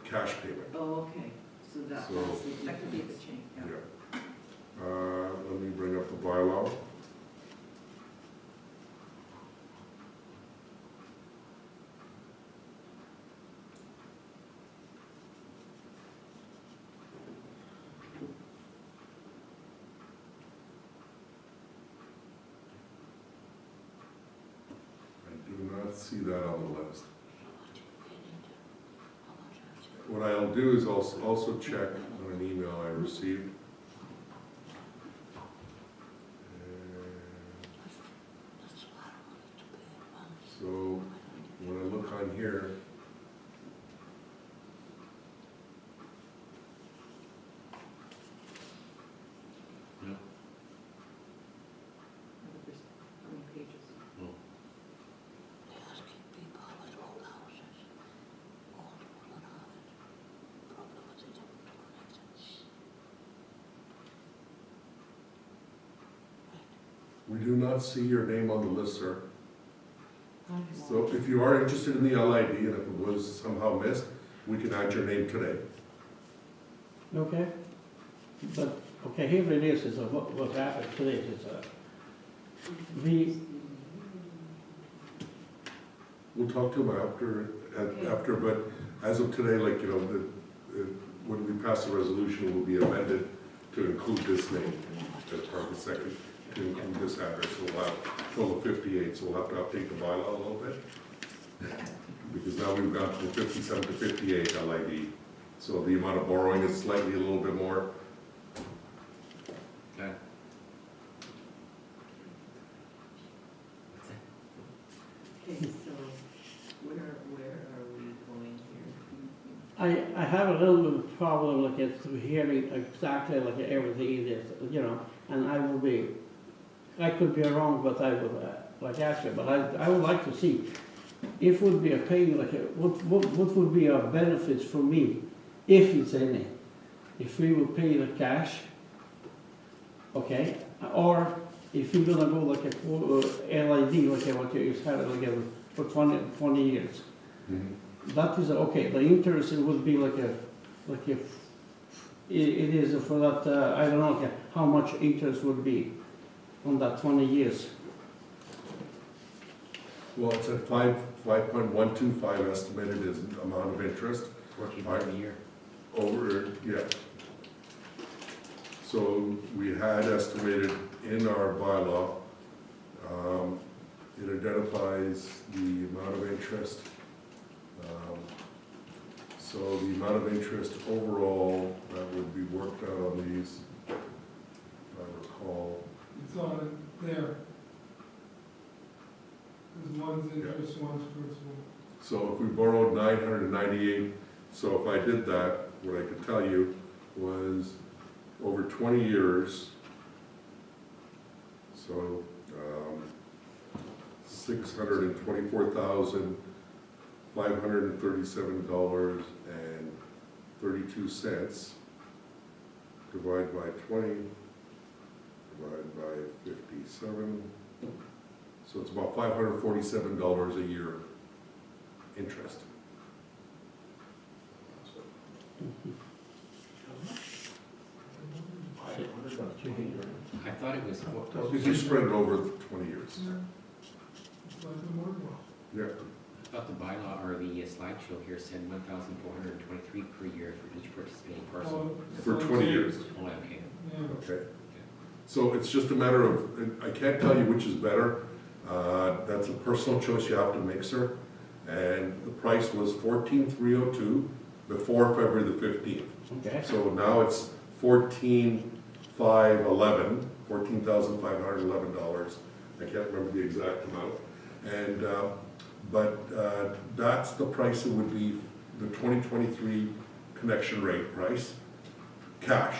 cash payment. oh, okay, so that's So- the That could be the difference. change, yeah. Yeah. Let me bring up the bylaw. I do not see that on the list. What I'll do is also check on an email I received. So when I look on here, There's how many pages? we do not see your name on the list, sir. So if you are interested in the LID and if it was somehow missed, we can add your name today. okay. But, okay, here it is, what happened today, is, We'll talk to him after, but as of today, like, you know, when we pass the resolution, it will be amended to include this name as part of the second, to include this address. So we'll have a total of 58, so we'll have to update the bylaw a little bit. Because now we've gone from 57 to 58 LID. So the amount of borrowing is slightly a little bit more. Okay. Okay, so where are we going here? I have a little bit of problem like it's hearing exactly like everything it is, you know, and I could be wrong, but I would like ask you, but I would like to see if would be a paying like what would be our benefits for me, if it's any, if we would pay the cash, okay, or if you're gonna go like a LID, like what you had like for 20 years. That is, okay, the interest it would be like it is for that, I don't know like how much interest would be on that 20 years. Well, it's at 5.125 estimated as amount of interest. 14 a year. Over, yeah. So we had estimated in our bylaw, it identifies the amount of interest. So the amount of interest overall that would be worked out on these, if I recall, It's on there. There's one One's interest, one's principal. So if we borrowed 998, so if I did that, what I could tell you was over 20 years, so $624,537.32, divide by 20, divide by 57, so it's about $547 a year interest. I thought it was, If you spread it over 20 years. It's like a mortgage. Yeah, I thought the bylaw or the slideshow here said 1,423 per year for each participating parcel. Oh, for so 20 it's- years, Oh, okay. Yeah. okay? So it's just a matter of, and I can't tell you which is better. That's a personal choice you have to make, sir. And the price was $14,302 before February the 15th. Okay. So now it's $14,511. I can't remember the exact amount. And, that's the price it would be, the 2023 connection rate price, cash.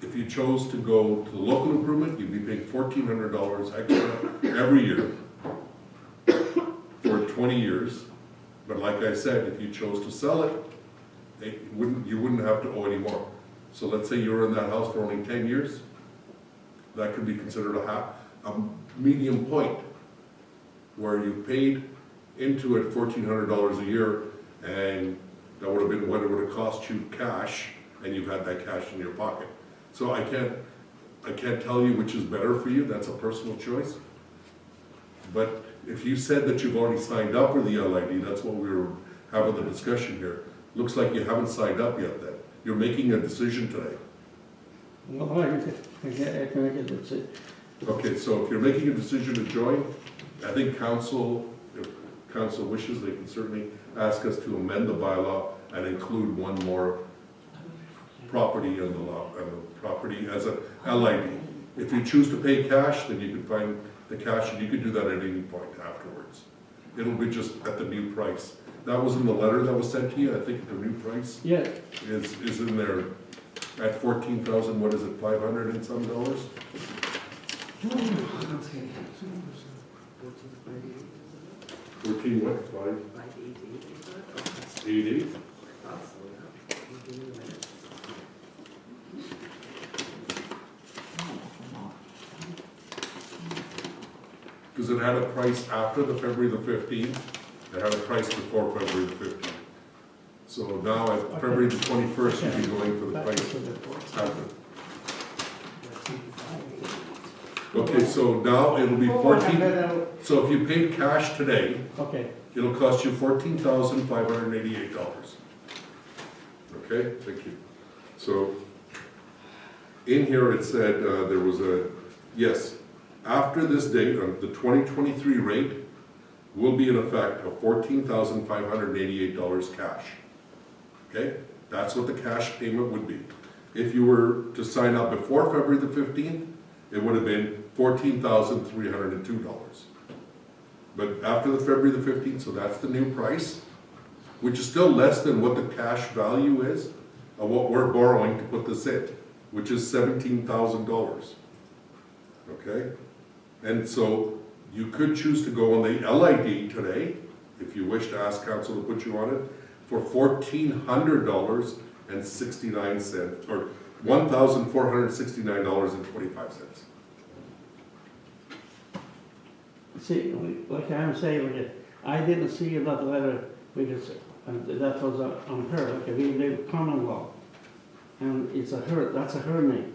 If you chose to go to the local improvement, you'd be paying $1,400 extra every year for 20 years. But like I said, if you chose to sell it, you wouldn't have to owe any more. So let's say you were in that house for only 10 years, that could be considered a medium point, where you paid into it $1,400 a year, and that would have been what it would have cost you cash, and you've had that cash in your pocket. So I can't tell you which is better for you, that's a personal choice. But if you said that you've already signed up for the LID, that's what we were having the discussion here. Looks like you haven't signed up yet then. You're making a decision today. Well, I can make a decision. Okay, so if you're making a decision to join, I think council, if council wishes, they can certainly ask us to amend the bylaw and include one more property in the law, property as a LID. If you choose to pay cash, then you can find the cash, and you can do that at any point afterwards. It'll be just at the new price. That was in the letter that was sent to you, I think the new price Yeah, is in there at 14,000, what is it, 500 and some dollars? Okay. 14 what, 588? Because it had a price after the February the 15th, it had a price before February the 15th. So now at February the 21st, you'd be going for the price after. Okay, so now it'll be 14, so if you paid cash today, okay, it'll cost you $14,588. Okay, thank you. So, in here it said there was yes, after this date, the 2023 rate will be in effect of $14,588 cash. Okay, that's what the cash payment would be. If you were to sign up before February the 15th, it would have been $14,302. But after the February the 15th, so that's the new price, which is still less than what the cash value is of what we're borrowing to put this in, which is $17,000. Okay? And so you could choose to go on the LID today, if you wish to ask council to put you on it, for $1,400.69, or $1,469.25. see, like I'm saying, I didn't see that letter, because that was on her, like, we live common law. And it's a her, that's a her name.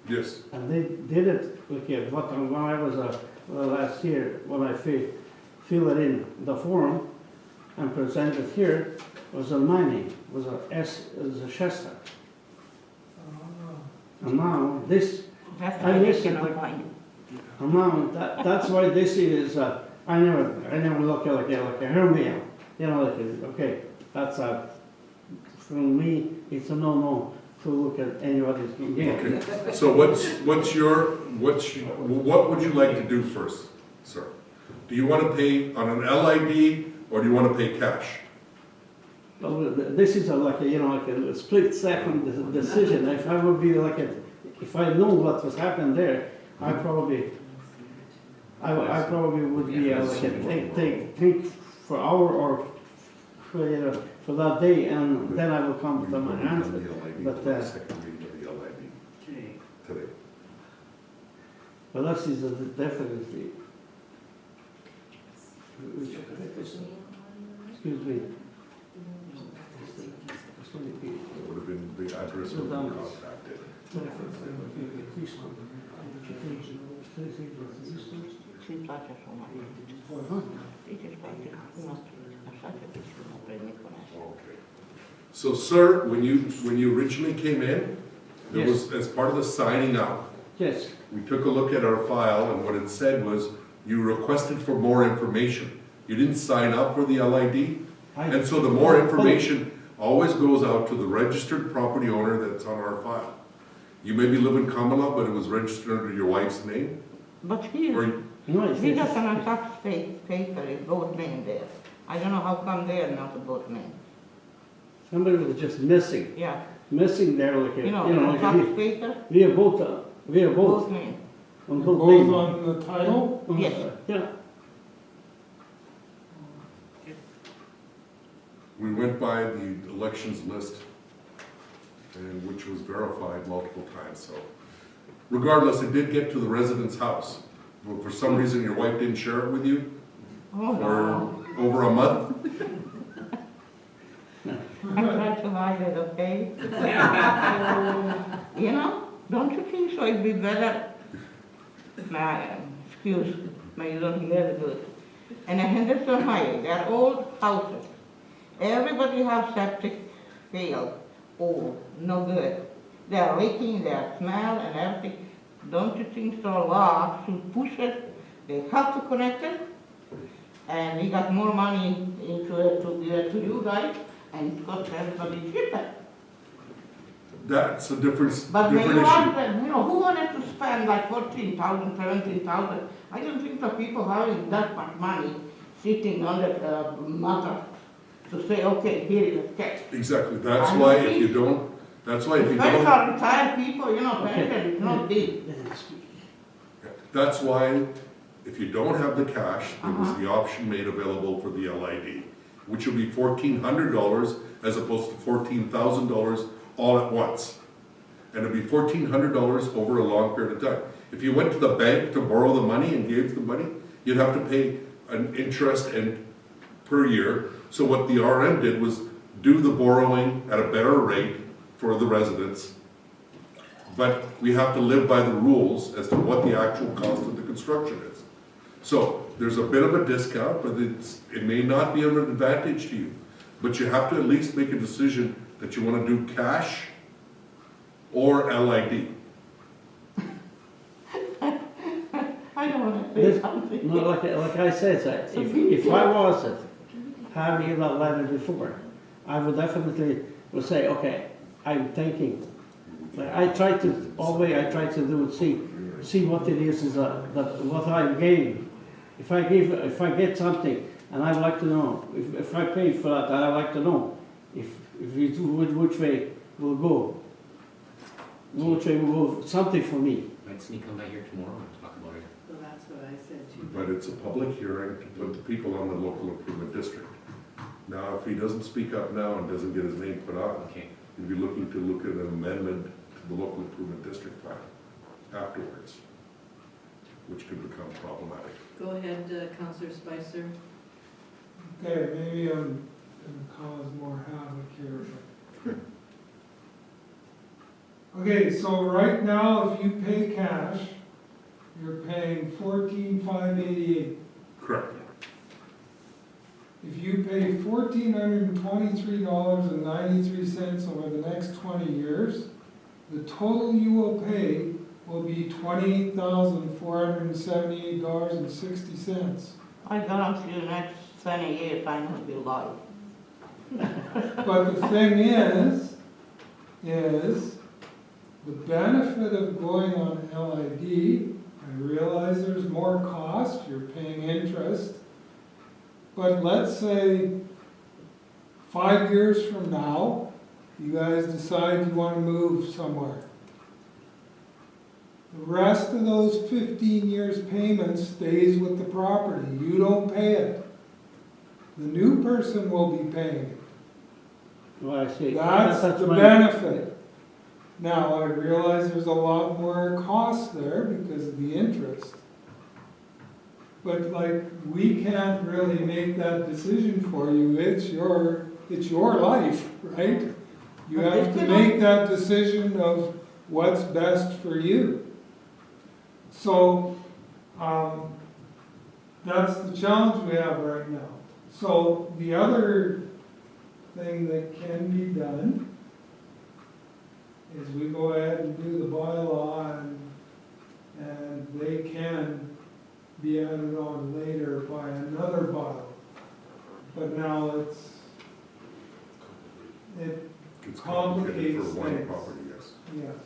Yes. And they did it, okay, but when I was, last year, when I fill it in the form and present it here, was on my name, was a S, was a Shasta. And now, this, That's I why they listen. cannot find you. and now, that's why this is, I never look at like a her mail, you know, like, okay, that's for me, it's a no-no to look at anybody's game. Okay, so what would you like to do first, sir? Do you want to pay on an LID or do you want to pay cash? Well, this is like a, you know, like a split second decision. If I would be like if I know what was happening there, I probably would be like a take for hour or for that day, and then I will come to my answer. But Second reading of the LID Okay. today. but that is definitely. Excuse me. It would have been, the address would have been contacted. Sí, gracias, Omar. Sí, sí, gracias. No, gracias, no aprendí con eso. Okay. So, sir, when you originally came in, there was, as part of the signing up, Yes, we took a look at our file, and what it said was, you requested for more information. You didn't sign up for the LID, and so the more information always goes out to the registered property owner that's on our file. You maybe live in Kamala, but it was registered under your wife's name, But here, or, no, we got an tax paper, it's both name there. I don't know how come they're not both name. somebody was just missing Yeah, there like a, you know, like tax paper, we are both both name. on Both both names. on the title? Yes. Yeah, we went by the elections list, and which was verified multiple times, so. Regardless, it did get to the resident's house. But for some reason, your wife didn't share it with you Oh, no. for over a month. I tried to hide it, okay? You know, don't you think so it'd be better? Excuse me, you don't hear good. And a Henderson Highway, they're old houses. Everybody have septic failed, old, no good. They're leaking, they're smell and everything. Don't you think so law should push it? They have to connect it. And we got more money into it to give it to you guys, and it costs everybody cheaper. That's a different But when you issue. want, who wanted to spend like 14,000, 17,000? I don't think the people having that much money sitting on the matter to say, okay, here is a check. Exactly, that's I why don't if think you don't, that's why if you Especially don't, for retired people, pension is not big. that's why if you don't have the cash, there was the option made available for the LID, which will be $1,400 as opposed to $14,000 all at once. And it'd be $1,400 over a long period of time. If you went to the bank to borrow the money and gave the money, you'd have to pay an interest and per year. So what the RM did was do the borrowing at a better rate for the residents. But we have to live by the rules as to what the actual cost of the construction is. So there's a bit of a discount, but it may not be of an advantage to you. But you have to at least make a decision that you want to do cash or LID. I don't want to say This- something. no, like I said, sir, if I was having that letter before, I would definitely would say, okay, I'm thinking. Like, I try to, always I try to do, see what it is that what I'm gaining. If I get something, and I'd like to know, if I pay for that, I'd like to know if it, which way will go. Which way will go, something for me. Let me come by here tomorrow and talk about it. Well, that's what I said too. But it's a public hearing to put the people on the local improvement district. Now, if he doesn't speak up now and doesn't get his name put on, Okay. you'd be looking to look at an amendment to the local improvement district plan afterwards, which could become problematic. Go ahead, Councillor Spicer. Okay, maybe I'm gonna cause more havoc here, but. Okay, so right now, if you pay cash, you're paying $14,588. Correct. If you pay $1,423.93 over the next 20 years, the total you will pay will be $28,478.60. I guarantee you next 20 years I will be alive. But the thing is the benefit of going on LID, I realize there's more cost, you're paying interest. But let's say 5 years from now, you guys decide you want to move somewhere. The rest of those 15 years' payment stays with the property. You don't pay it. The new person will be paying it. Well, I see. That's the my- benefit. Now, I realize there's a lot more cost there because of the interest. But like, we can't really make that decision for you. It's your life, right? You But have if to you make don't- that decision of what's best for you. So, that's the challenge we have right now. So the other thing that can be done is we go ahead and do the bylaw and they can be added on later by another bylaw. But now it It's complicated complicates for one things. property, yes. Yes.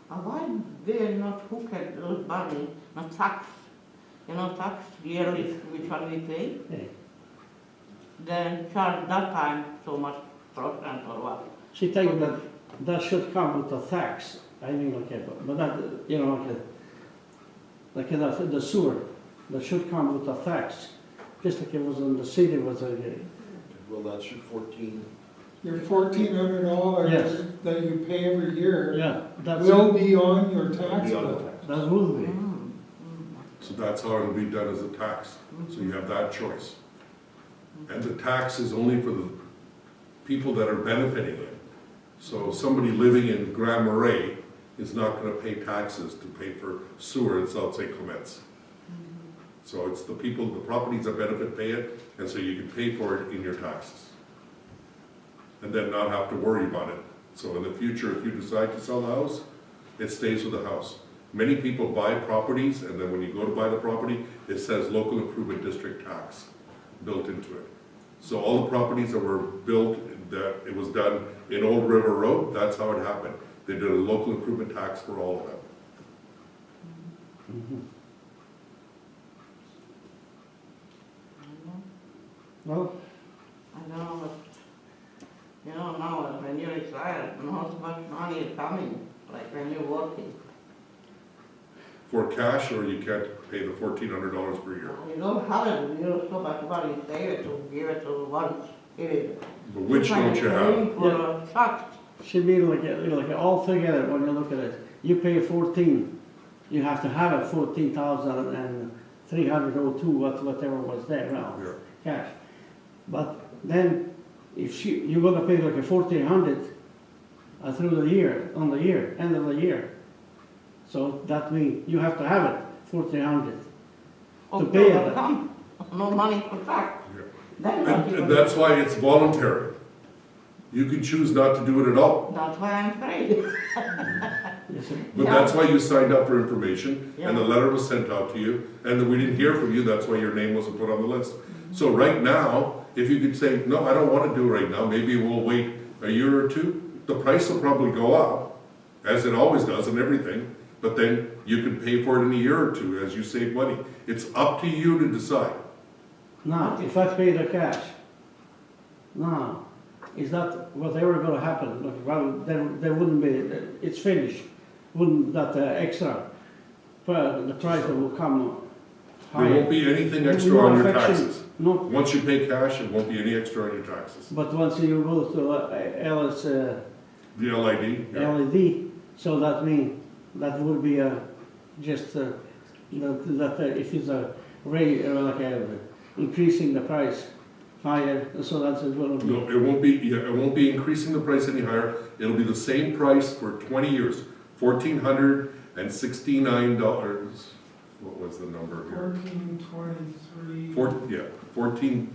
Why they not hook at those money, not tax, tax yearly, which one we pay? Yeah. Then charge that time so much percent or what? She think that should come with a tax. I mean, okay, but that, the sewer, that should come with a tax. Just like it was in the city was a, Well, that's your 14. Your $1,400 Yes. that you pay every year yeah, that's, will be on your tax Be on the bill. tax. that would be. So that's how it'll be done as a tax. So you have that choice. And the tax is only for the people that are benefiting it. So somebody living in Grand Marais is not gonna pay taxes to pay for sewer in South St. Clements. So it's the people, the properties that benefit pay it, and so you can pay for it in your taxes. And then not have to worry about it. So in the future, if you decide to sell the house, it stays with the house. Many people buy properties, and then when you go to buy the property, it says local improvement district tax built into it. So all the properties that were built, that it was done in Old River Road, that's how it happened. They did a local improvement tax for all of them. Mhm. Well, I know, but, now when you're retired, not so much money is coming, like when you're working. For cash, or you can't pay the $1,400 per year. You don't have it, you don't so much money save it to give it to once, it is. But which don't you have? For a tax. should be like all together when you look at it. You pay 14, you have to have it 14,302, whatever was there now, Yeah. cash. But then, if you're gonna pay like a 1,400 through the year, on the year, end of the year. So that means you have to have it, 1,400. To pay it. No money for tax. Yeah. Then what you And gonna that's why it's voluntary. You can choose not to do it at all. That's why I'm afraid. You see? But that's why you signed up for information, and the Yeah. letter was sent out to you, and then we didn't hear from you, that's why your name wasn't put on the list. So right now, if you could say, no, I don't wanna do it right now, maybe we'll wait a year or two, the price will probably go up, as it always does in everything, but then you can pay for it in a year or two as you save money. It's up to you to decide. Now, if I pay the cash, now, is that whatever gonna happen? Look, well, there wouldn't be, it's finished. Wouldn't that extra, the price that will come There won't higher? be anything extra No on your affection. taxes. No, Once you pay cash, it won't be any extra on your taxes. but once you go to LS, The LID, yeah. LED, so that mean, that would be just, that if it's a increasing the price higher, so that's it will be. No, it won't be, yeah, it won't be increasing the price any higher. It'll be the same price for 20 years, $1,469. What was the number here? 1423.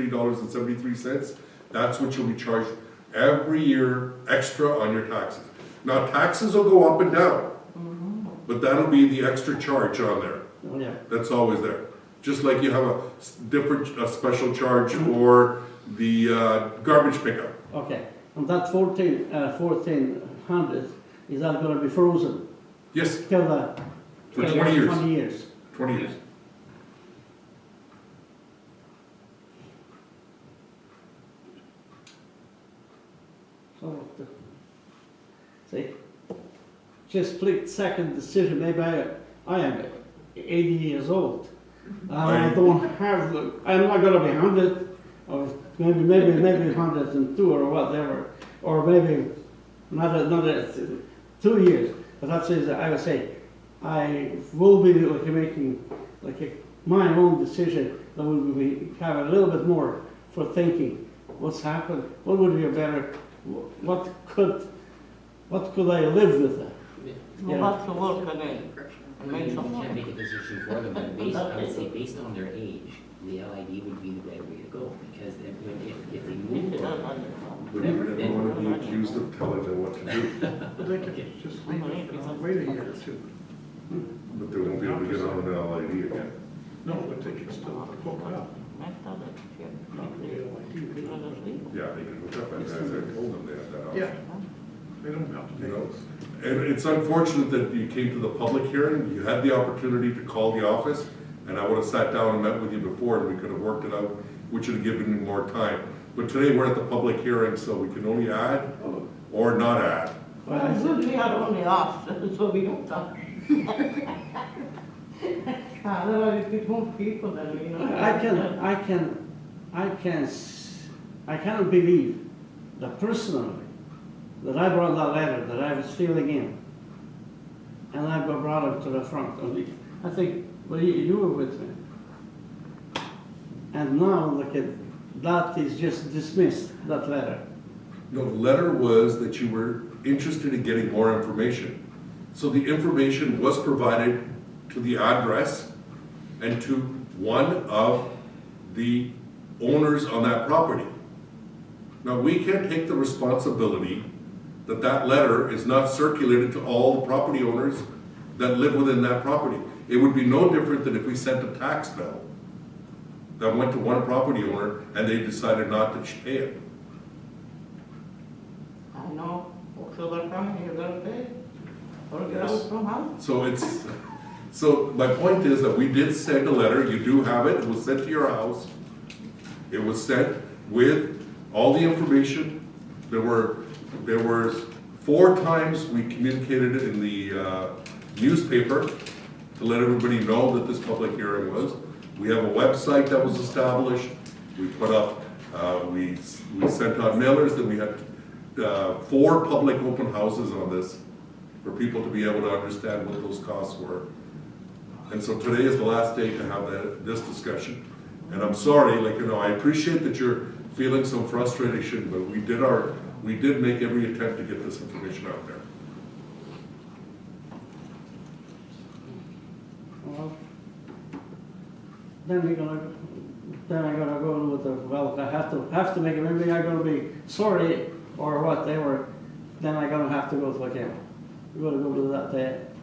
$1,423.73. That's what you'll be charged every year extra on your taxes. Now, taxes will go up and down, but that'll be the extra charge on there. Oh, yeah. That's always there. Just like you have a special charge for the garbage pickup. Okay, And that 1400, is that gonna be frozen Yes, till the? for till 20 years. 20 years. 20 years. So, see, just split second decision, maybe I am 80 years old. I don't have, I'm not gonna be 100, or maybe 102 or whatever, or maybe another 2 years. But that's it, I would say, I will be like making my own decision, that will be have a little bit more for thinking. What's happened? What would be a better? What could I live with that? Well, that's the work again. I mean, you can't make a decision for them, but based, I would say, based on their age, the LID would be the better way to go, because if they move or whatever, They don't want to be accused of telling them what to do, But they could just leave it, wait a year or two. but they won't be able to get on an LID again. No, but they could still hook up. Yeah, they can hook up, and as I told them, they have that option. Yeah. They don't have to You know, and it's unfortunate that you came to the public hearing, you had the opportunity to call the office, and I would have sat down and met with you before, and we could have worked it out, which would have given you more time. But today, we're at the public hearing, so we can only add or not add. Well, usually I only ask, so we don't talk. Otherwise, it's more people than we know. I cannot believe that personally, that I brought that letter that I was filling in, and I brought it to the front. I think, well, you were with me. And now, look at, that is just dismissed, that letter. No, the letter was that you were interested in getting more information. So the information was provided to the address and to one of the owners on that property. Now, we can't take the responsibility that that letter is not circulated to all the property owners that live within that property. It would be no different than if we sent a tax bill that went to one property owner and they decided not to pay it. I know, October coming, you're gonna pay, or get Yes. out from house. So my point is that we did send a letter, you do have it, it was sent to your house. It was sent with all the information. There were 4 times we communicated it in the newspaper to let everybody know that this public hearing was. We have a website that was established, we put up, we sent out mailers, then we had 4 public open houses on this for people to be able to understand what those costs were. And so today is the last day to have this discussion. And I'm sorry, I appreciate that you're feeling some frustration, but we did make every attempt to get this information out there. Well, then I'm gonna go with the, well, I have to make it, maybe I'm gonna be sorry or whatever, then I'm gonna have to go to again. We're gonna go to that,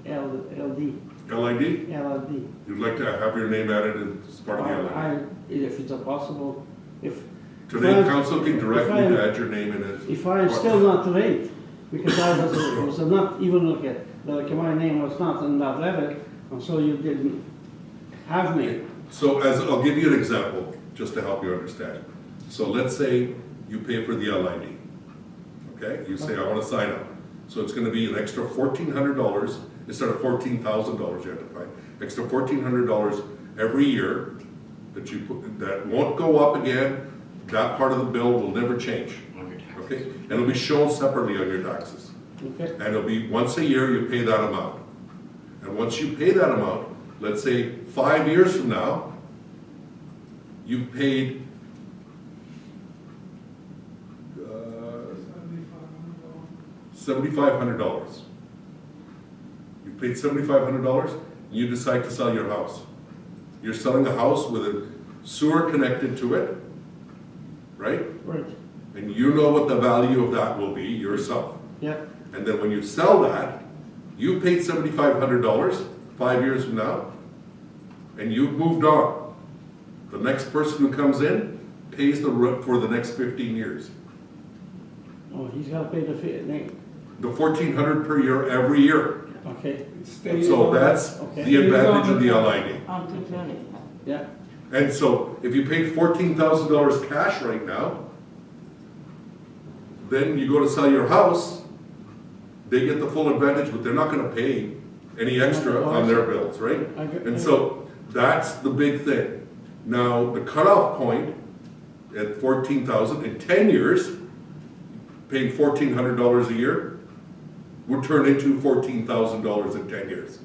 LD. LID? LLD. You'd like to have your name added as part of the LID? If it's possible, Today, council can direct you to add your name in as. if I'm still not late, because I was not even look at, my name was not in that letter, and so you didn't have me. So I'll give you an example, just to help you understand. So let's say you pay for the LID, okay? You say, I want to sign up. So it's going to be an extra $1,400, instead of $14,000 you have to pay, extra $1,400 every year that you put, that won't go up again. That part of the bill will never change, on your taxes. okay? And it'll be shown separately on your taxes. Okay, And it'll be once a year you pay that amount. And once you pay that amount, let's say 5 years from now, you've paid $7,500. You paid $7,500, and you decide to sell your house. You're selling a house with a sewer connected to it, right? right, And you know what the value of that will be yourself. yeah, And then when you sell that, you paid $7,500 5 years from now, and you've moved on. The next person who comes in pays the rent for the next 15 years. Oh, he's gotta pay the fee, The 1,400 per year every year. okay, It stays So on- that's Okay. the advantage of the LID. I'm complaining. yeah, And so if you paid $14,000 cash right now, then you go to sell your house, they get the full advantage, but they're not gonna pay any extra on their bills, right? I get. And so that's the big thing. Now, the cutoff point at 14,000 in 10 years, paying $1,400 a year would turn into $14,000 in 10 years.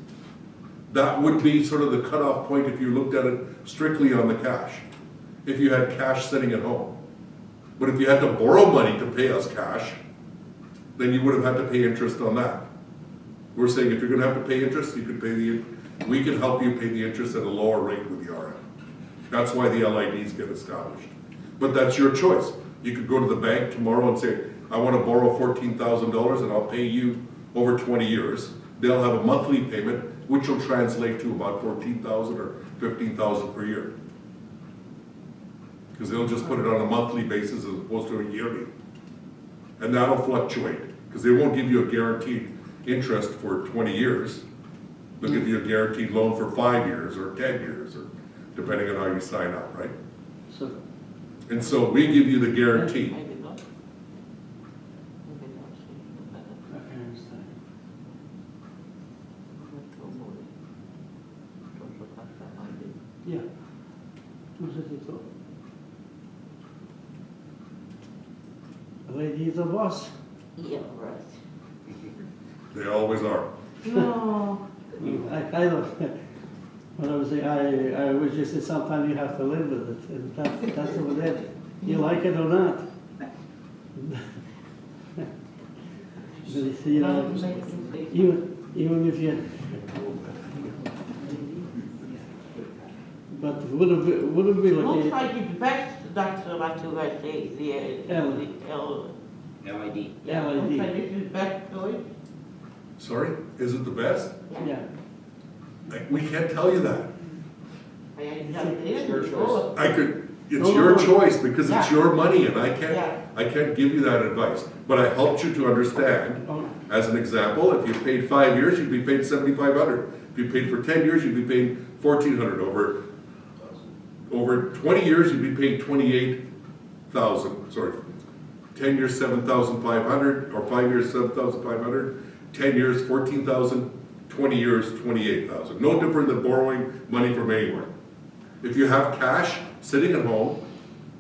That would be sort of the cutoff point if you looked at it strictly on the cash, if you had cash sitting at home. But if you had to borrow money to pay us cash, then you would have had to pay interest on that. We're saying if you're gonna have to pay interest, you could pay we can help you pay the interest at a lower rate with the RM. That's why the LIDs get established. But that's your choice. You could go to the bank tomorrow and say, I wanna borrow $14,000 and I'll pay you over 20 years. They'll have a monthly payment, which will translate to about 14,000 or 15,000 per year. Because they'll just put it on a monthly basis as opposed to a yearly. And that'll fluctuate, because they won't give you a guaranteed interest for 20 years. They'll give you a guaranteed loan for 5 years or 10 years, or depending on how you sign up, right? So, And so we give you the guarantee. Maybe not. Maybe not. I understand. Yeah. Who's it for? Lady is the boss. Yeah, right. They always are. No. I kind of, when I was saying, I was just say sometimes you have to live with it, and that's what it is. You like it or not. You know, even if you, but would it be Looks like, like it's best, that's what you guys say, the L. LID. Yeah, LID. looks like this is best choice. Sorry, is it the best? yeah, We can't tell you that. It's your choice. I could, it's No, your no, no. choice, because it's Yeah. your money, and Yeah. I can't give you that advice. But I helped you to understand, oh, as an example, if you paid 5 years, you'd be paid 7,500. If you paid for 10 years, you'd be paying 1,400. Over 20 years, you'd be paying 28,000, sorry. 10 years, 7,500, or 5 years, 7,500. 10 years, 14,000. 20 years, 28,000. No different than borrowing money from anywhere. If you have cash sitting at home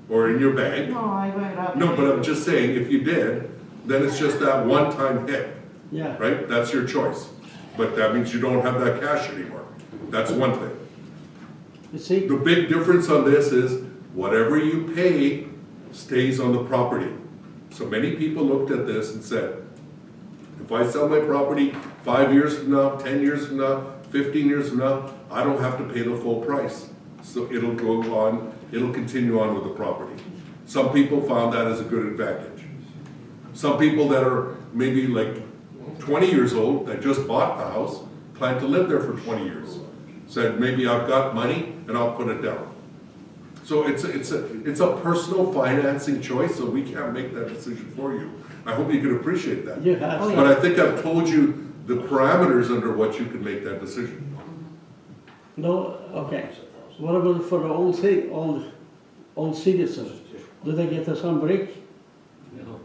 or in your bank, No, I went up. no, but I'm just saying, if you did, then it's just that one-time hit, yeah, right? That's your choice. But that means you don't have that cash anymore. That's one thing. you see, The big difference on this is whatever you pay stays on the property. So many people looked at this and said, if I sell my property 5 years from now, 10 years from now, 15 years from now, I don't have to pay the full price. So it'll go on, it'll continue on with the property. Some people found that as a good advantage. Some people that are maybe like 20 years old, that just bought the house, plan to live there for 20 years. Said, maybe I've got money and I'll put it down. So it's a personal financing choice, so we can't make that decision for you. I hope you can appreciate that. you have, Oh, yeah. But I think I've told you the parameters under which you can make that decision. no, okay. What about for the old citizens? Do they get some break? No.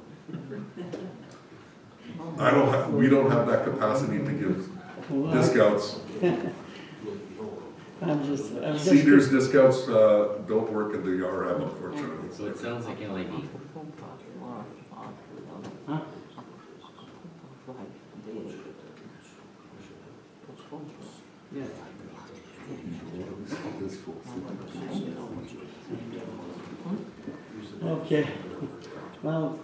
We don't have that capacity to give Well, discounts. I'm just. Seniors discounts, don't work in the RM, unfortunately. So it sounds like LID. Huh? Yeah. Okay, well,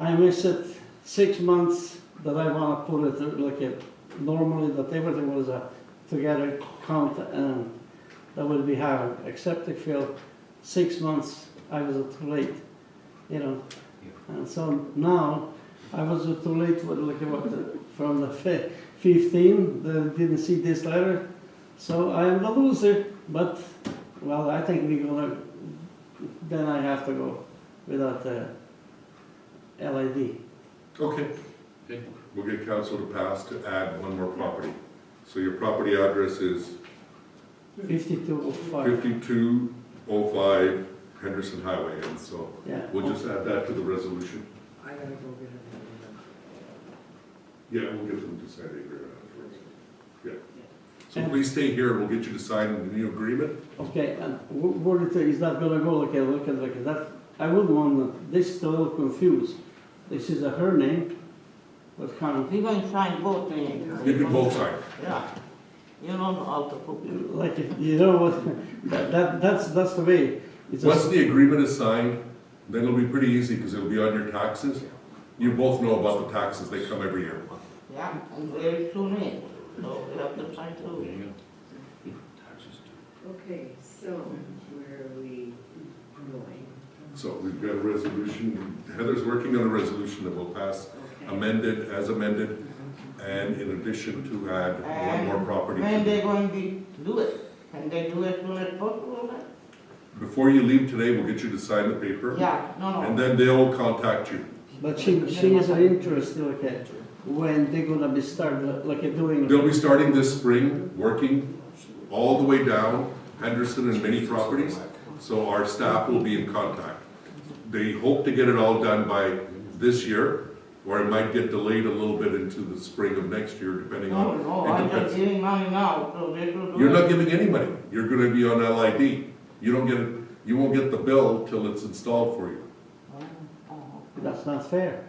I miss it 6 months that I wanna put it like it, normally that everything was together count and that would be hard, except I feel 6 months I was too late, you know. And so now, I was too late with like what, from the 15, that didn't see this letter. So I am the loser, but, well, I think we're gonna, then I have to go without, LID. Okay. Good. We'll get council to pass to add one more property. So your property address is 5205. 5205 Henderson Highway, and so Yeah. we'll just add that to the resolution. I gotta go get it. Yeah, we'll get them to sign the agreement afterwards. Yeah. So please stay here, we'll get you to sign the new agreement. Okay, and where is that gonna go? Okay, look at that. I wouldn't want, this is a little confused. This is her name, but kind We're going to sign both names. You can both sign. Yeah. You don't know how to put it. like, you know what, that's the way. It's a- Once the agreement is signed, then it'll be pretty easy, because it'll be on your taxes. You both know about the taxes, they come every year. Yeah, and very soon in, so we have to sign There too. you go. Okay, so where are we going? So we've got a resolution, Heather's working on a resolution that will pass Okay. amended, as amended, and in addition to add one more property. When they going to do it? Can they do it as soon as possible then? Before you leave today, we'll get you to sign the paper, Yeah, no, and no. then they'll contact you. But she is interested, okay, when they're gonna be started, like doing. They'll be starting this spring, working all the way down Henderson and many properties, so our staff will be in contact. They hope to get it all done by this year, or it might get delayed a little bit into the spring of next year, depending No, on. no, it I'm depends. just giving money now, so they should do You're not it. giving any money, you're gonna be on LID. You don't get it, you won't get the bill till it's installed for you. That's not fair.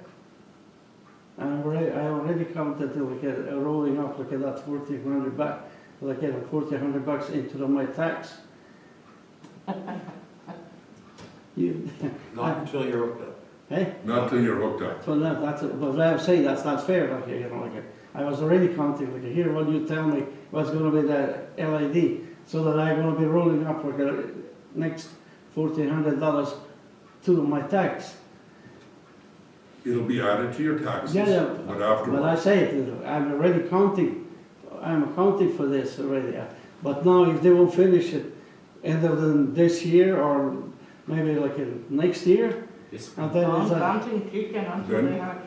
I already counted to like rolling up, look at that $1,400, like $1,400 into my tax. You, Not until you're hooked up. hey, Not till you're hooked up. so but I'm saying that's not fair, like, you know, like, I was already counting, like, here, what you tell me what's gonna be the LID, so that I'm gonna be rolling up, like, next $1,400 to my tax. It'll be added to your taxes, Yeah, yeah. but But I afterwards. say it, I'm already counting, I'm accounting for this already. But now if they will finish it either than this year or maybe like next year, This, and then I'm it's a, counting chicken until they have.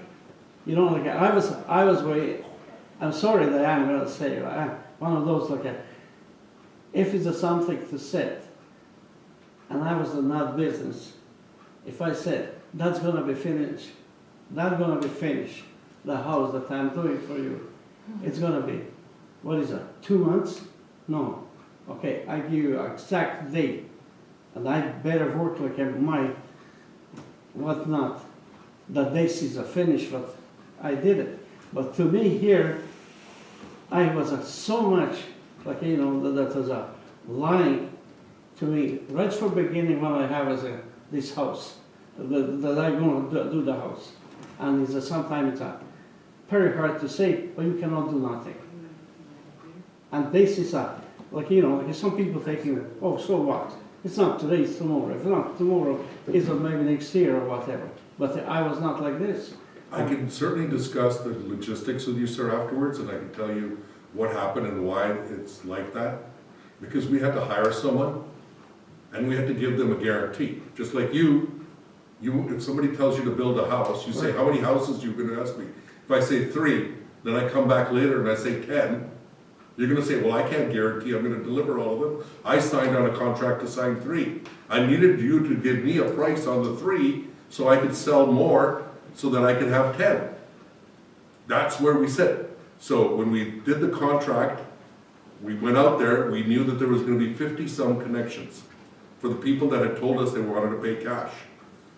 you know, like I was way, I'm sorry that I'm gonna say, one of those like if it's a something to set, and I was in that business, if I said, that's gonna be finished, the house that I'm doing for you, it's gonna be, what is it, 2 months? No. Okay, I give you an exact date, and I better work like my whatnot, that this is a finish, but I did it. But to me here, I was so much, like, you know, that was a lying to me, right from the beginning when I have this house, that I'm going to do the house. And it's sometimes it's very hard to say, but you cannot do nothing. And this is like, you know, like some people thinking, oh, so what? It's not today, it's tomorrow. If not tomorrow, it's maybe next year or whatever. But I was not like this. I can certainly discuss the logistics with you, sir, afterwards, and I can tell you what happened and why it's like that. Because we had to hire someone, and we had to give them a guarantee. Just like you, if somebody tells you to build a house, you say, how many houses you gonna ask me? If I say 3, then I come back later and I say 10, you're gonna say, well, I can't guarantee I'm gonna deliver all of them. I signed on a contract to sign 3. I needed you to give me a price on the 3 so I could sell more so that I could have 10. That's where we sit. So when we did the contract, we went out there, we knew that there was gonna be 50-some connections for the people that had told us they wanted to pay cash.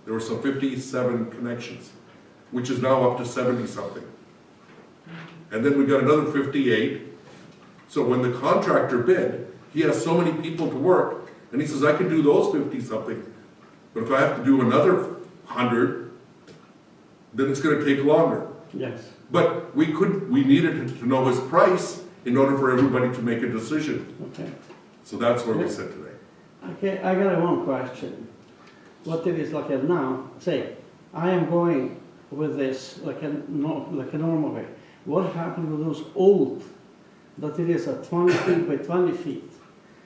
There were some 57 connections, which is now up to 70-something. And then we got another 58. So when the contractor bid, he has so many people to work, and he says, I can do those 50-something, but if I have to do another 100, then it's gonna take longer. Yes. But we needed to know his price in order for everybody to make a decision. Okay. So that's where we sit today. Okay, I got one question. What it is like now, say, I am going with this like a normal way. What happened to those old, that it is a 20 feet by 20 feet,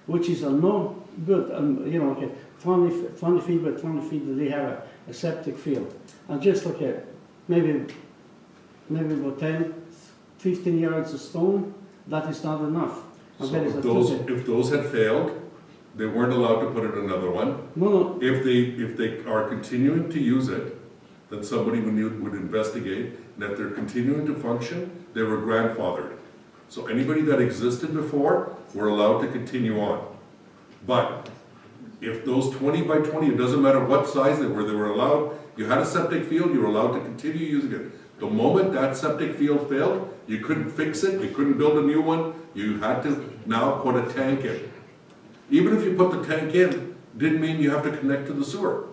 which is a no good, you know, okay, 20 feet by 20 feet, that they have a septic field. And just look at, maybe about 10, 15 yards of stone, that is not enough. And So there is a if those had failed, they weren't allowed to put in another one. No, If they are continuing to use it, then somebody would investigate, and if they're continuing to function, they were grandfathered. So anybody that existed before were allowed to continue on. But if those 20 by 20, it doesn't matter what size they were allowed, you had a septic field, you were allowed to continue using it. The moment that septic field failed, you couldn't fix it, you couldn't build a new one, you had to now put a tank in. Even if you put the tank in, didn't mean you have to connect to the sewer.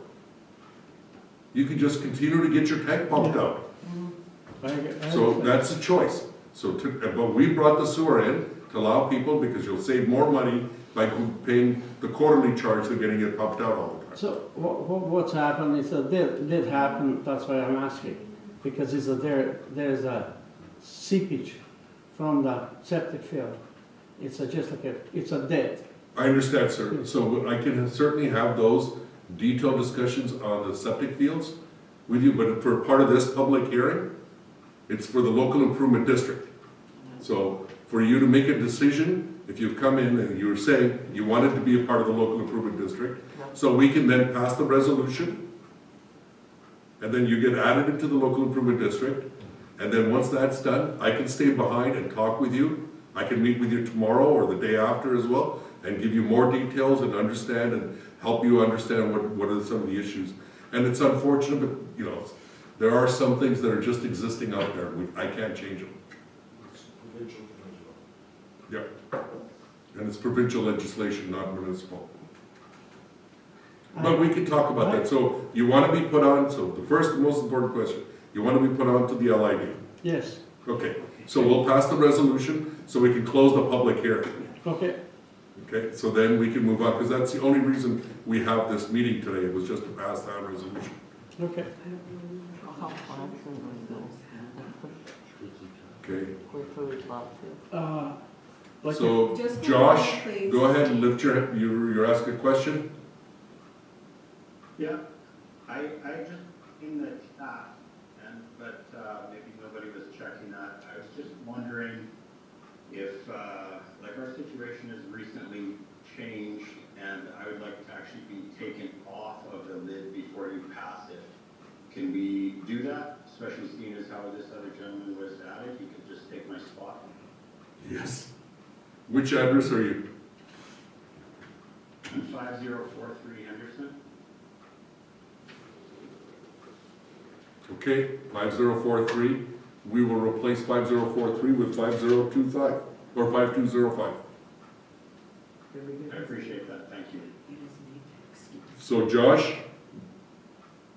You could just continue to get your tank pumped out. So that's a choice. But we brought the sewer in to allow people, because you'll save more money by paying the quarterly charge than getting it pumped out all the time. So what's happened is that did happen, that's why I'm asking. Because is that there's a seepage from the septic field. It's just like it's a dead. I understand, sir. So I can certainly have those detailed discussions on the septic fields with you, but for part of this public hearing, it's for the local improvement district. So for you to make a decision, if you've come in and you were saying you wanted to be a part of the local improvement district, so we can then pass the resolution, and then you get added into the local improvement district, and then once that's done, I can stay behind and talk with you. I can meet with you tomorrow or the day after as well, and give you more details and understand and help you understand what are some of the issues. And it's unfortunate, but you know, there are some things that are just existing out there. I can't change them. Yep. And it's provincial legislation, not municipal. But we can talk about that. So you want to be put on, so the first and most important question, you want to be put on to the LID? Yes. Okay, so we'll pass the resolution so we can close the public hearing. Okay. Okay, so then we can move on, because that's the only reason we have this meeting today, was just to pass that resolution. Okay. How far should we go? Okay, Where should we stop to? Like so Just one Josh, moment, please. go ahead and lift you're asking a question? Yeah, I just, in the chat, but maybe nobody was checking that, I was just wondering if, like our situation has recently changed and I would like to actually be taken off of the lid before you pass it. Can we do that, especially seeing as how this other gentleman was added, he could just take my spot? Yes. Which address are you? I'm 5043 Henderson. Okay, 5043. We will replace 5043 with 5025, or 5205. I appreciate that, thank you. So Josh,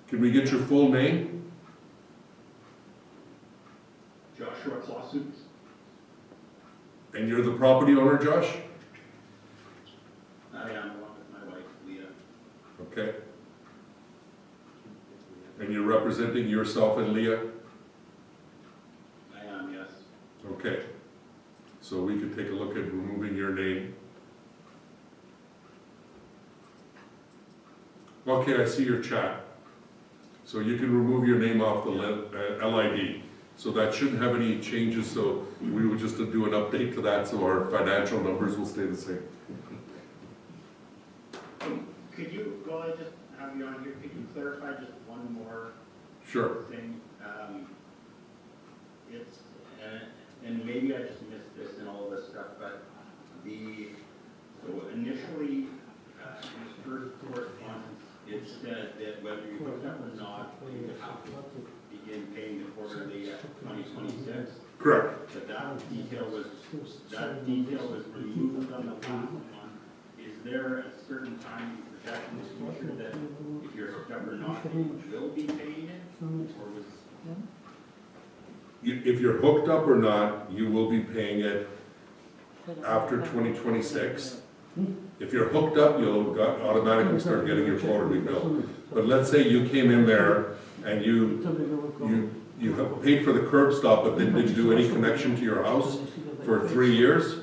can we get your full name? Joshua Clausen. And you're the property owner, Josh? I am along with my wife, Leah. Okay. And you're representing yourself and Leah? I am, yes. Okay. So we could take a look at removing your name. Okay, I see your chat. So you can remove your name off the LID. So that shouldn't have any changes, so we would just do an update to that so our financial numbers will stay the same. Could you, while I just have you on here, could you clarify just one more Sure. thing? It's, and maybe I just missed this in all of this stuff, but so initially, in the first correspondence, it said that whether you hooked up or not, you would have to begin paying the quarterly at 2026. Correct. But that detail was removed from the last one. Is there a certain time projection in the future that if you're hooked up or not, you will be paying it? Or was? If you're hooked up or not, you will be paying it after 2026. If you're hooked up, you'll automatically start getting your quarterly bill. But let's say you came in there and you have paid for the curb stop, but then didn't do any connection to your house for 3 years.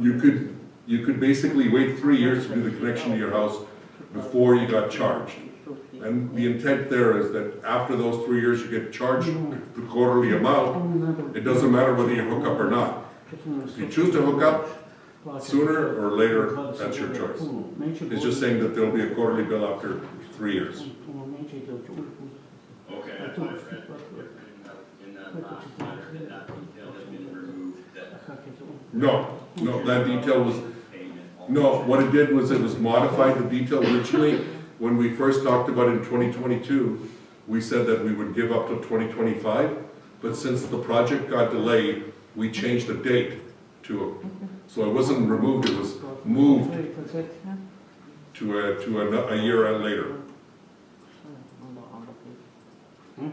You could basically wait 3 years to do the connection to your house before you got charged. And the intent there is that after those 3 years, you get charged the quarterly amount. It doesn't matter whether you hook up or not. If you choose to hook up sooner or later, that's your choice. It's just saying that there'll be a quarterly bill after 3 years. Okay, I thought it read in that last letter that that detail had been removed, that No, that detail was, payment. no, what it did was it was modified, the detail originally, when we first talked about it in 2022, we said that we would give up till 2025, but since the project got delayed, we changed the date to, so it wasn't removed, it was moved to a year later. And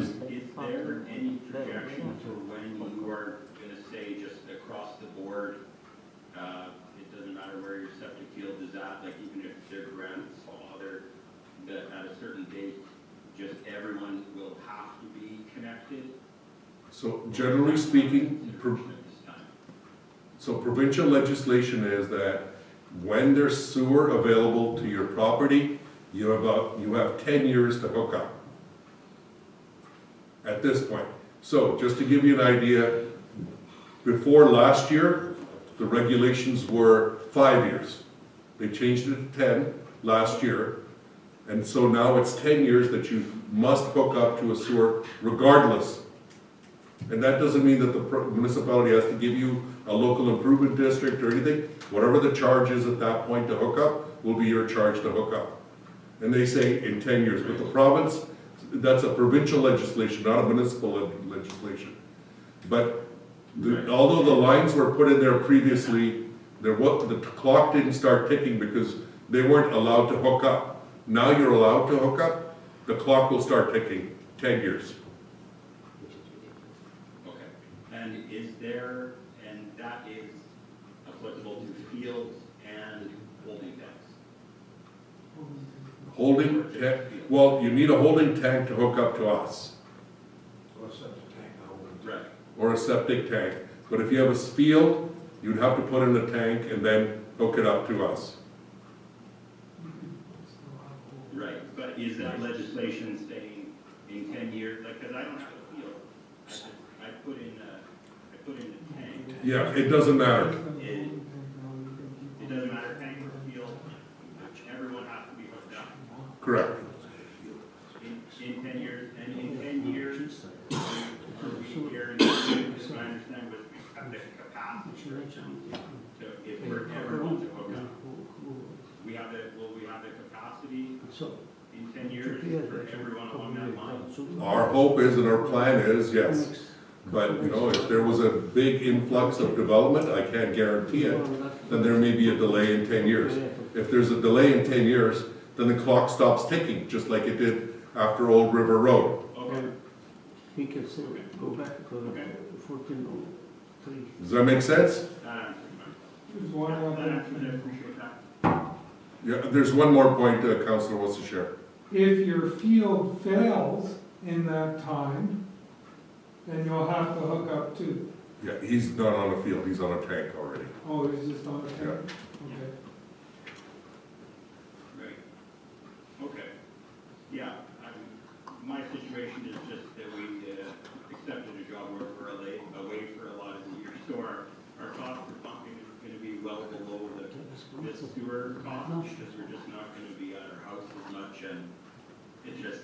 is there any projection for when you are gonna say just across the board, it doesn't matter where your septic field is at, like even if they're grandfather, that at a certain date, just everyone will have to be connected? So generally speaking, At this time. so provincial legislation is that when there's sewer available to your property, you have 10 years to hook up. At this point. So just to give you an idea, before last year, the regulations were 5 years. They changed it to 10 last year. And so now it's 10 years that you must hook up to a sewer regardless. And that doesn't mean that the municipality has to give you a local improvement district or anything. Whatever the charge is at that point to hook up will be your charge to hook up. And they say in 10 years, but the province, that's a provincial legislation, not a municipal legislation. But although the lines were put in there previously, the clock didn't start ticking because they weren't allowed to hook up. Now you're allowed to hook up, the clock will start ticking, 10 years. Okay, and is there, and that is applicable to fields and holding tanks? Holding tank, well, you need a holding tank to hook up to us, Right. or a septic tank. But if you have a field, you'd have to put in a tank and then hook it up to us. Right, but is that legislation saying in 10 years, like, because I don't have a field, I put in a tank. Yeah, it doesn't matter. It doesn't matter, tank or field, everyone has to be hooked up Correct. in 10 years, and in 10 years, we guarantee, as I understand, was we have the capacity to, if we're everyone to hook up. Will we have the capacity in 10 years for everyone along that line? Our hope is and our plan is, yes. But, you know, if there was a big influx of development, I can't guarantee it, then there may be a delay in 10 years. If there's a delay in 10 years, then the clock stops ticking, just like it did after Old River Road. Okay, He can still go back to the 1403. Does that make sense? that answers There's one my, that other answers it, I thing. appreciate that. Yeah, there's one more point Councillor wants to share. If your field fails in that time, then you'll have to hook up too. Yeah, he's not on a field, he's on a tank already. Oh, it's just on the tank? Yeah. Okay. Right. Okay. Yeah, my situation is just that we accepted a job where we're away for a lot of the years. So our cost for pumping is gonna be well below the sewer cost, because we're just not gonna be at our house as much, and it just,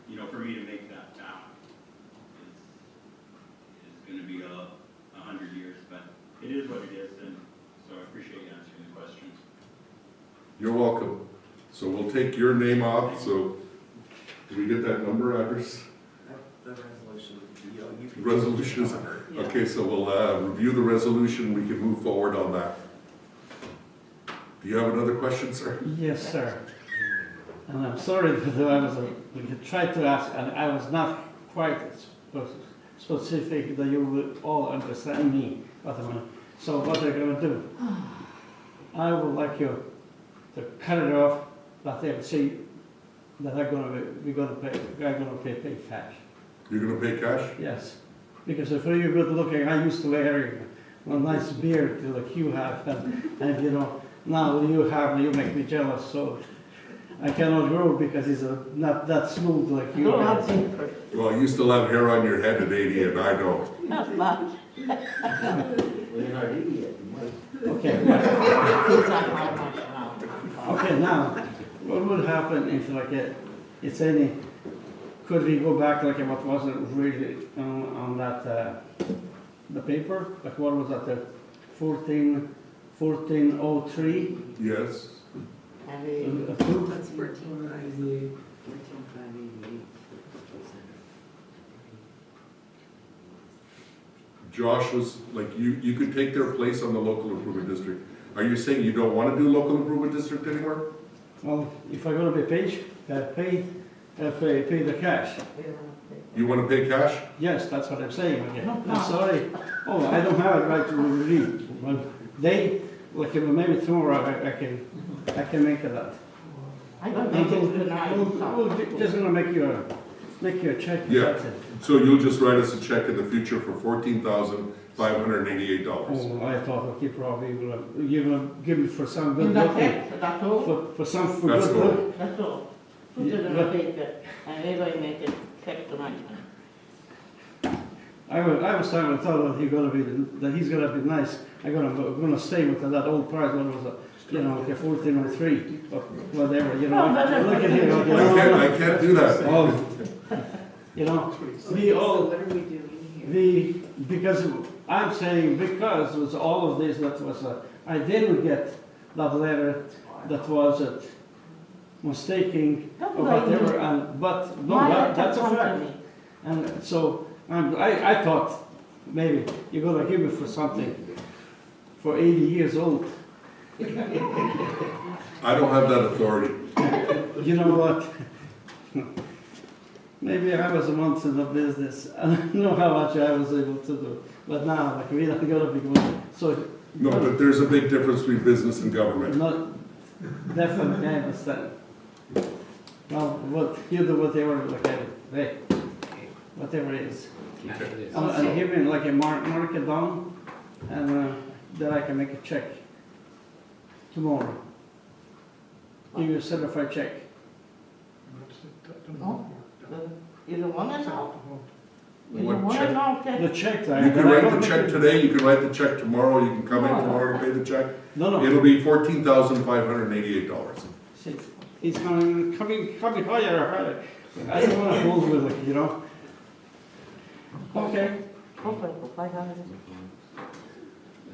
you know, for me to make that back is gonna be 100 years, but it is what it is, and so I appreciate you answering the questions. You're welcome. So we'll take your name off, so, did we get that number, address? The resolution, you can. Resolution is, okay, so we'll review the resolution, we can move forward on that. Do you have another question, sir? Yes, sir. And I'm sorry that we tried to ask, and I was not quite specific that you will all understand me. So what they're going to do, I would like you to cut it off, but they say that we're going to pay cash. You're gonna pay cash? Yes, because if you're good looking, I used to wear a nice beard like you have, and you know, Now you make me jealous, so I cannot grow because it's not that smooth like I you don't have guys. paper. Well, you still have hair on your head at 80 and I don't. Not much. Well, you're not idiot, you might. Okay, It's not that much now. okay, now, what would happen if like it's any, could we go back like what wasn't really on that, the paper? Like what was that, the 1403? Yes? And we, Approved? That's 14,588. 14,588. Josh was, like, you could take their place on the local improvement district. Are you saying you don't want to do local improvement district anymore? Well, if I'm gonna be paid, pay the cash. we don't have paper. You want to pay cash? Yes, that's what I'm saying, okay. No, no. I'm sorry. Oh, I don't have it right to read. Well, they, like, maybe tomorrow I can make that. I don't think it's tonight. We're just gonna make you a check. Yeah. That's it. So you'll just write us a check in the future for $14,588. Oh, I thought, okay, probably you're gonna give me for some good In the looking. text, that's all. For some, for That's good all. look. That's all. Put Yeah, it in but- the paper, and everybody make a check tonight. I was talking, I thought that he's gonna be nice. I'm gonna stay with that old price, what was it, you know, like a 1403, or whatever, you know. No, no, no. Look at here, you I can't do that. Oh, you know, we So all, what are we doing here? because I'm saying, because it was all of this that was, I didn't get that letter that was mistaking or Don't blame whatever, me. and, but, no, Why that's a come to fact. me? And so, I thought, maybe you're gonna give me for something, for 80 years old. I don't have that authority. You know what? Maybe I was a month in the business, I don't know how much I was able to do, but now, like, we don't gotta be going, so. No, but there's a big difference between business and government. Not, definitely, I understand. Well, what, you do whatever, like, hey, whatever it is. Cash it is. And give me like a mark it down, and then I can make a check tomorrow. Give you a certified check. No? You don't want it now? You What don't want check? it now, okay? The check that. You can that I write don't the check make- today, you can write the check tomorrow, you can come in tomorrow to pay the check. No, It'll be $14,588. See, he's coming higher. I don't wanna hold with it, you know? Okay, Okay, for 500.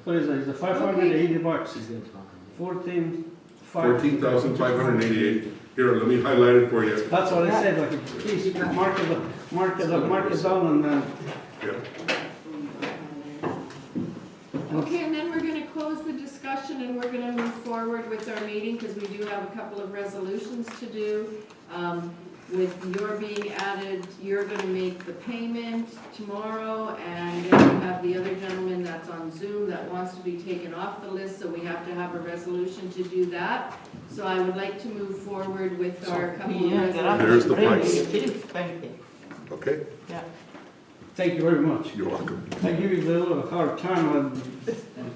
what is it, it's a $580, She's gonna talk. 14,588. Here, let me highlight it for you. That's what I said, like, please mark it down and then. Yeah. Okay, and then we're gonna close the discussion and we're gonna move forward with our meeting, because we do have a couple of resolutions to do. With your being added, you're gonna make the payment tomorrow, and then you have the other gentleman that's on Zoom that wants to be taken off the list, so we have to have a resolution to do that. So I would like to move forward with our couple of Yeah, get up. There's the Bring price. me, please, thank you. Okay, Yeah. Thank you very much. you're welcome. I give you a little hard time,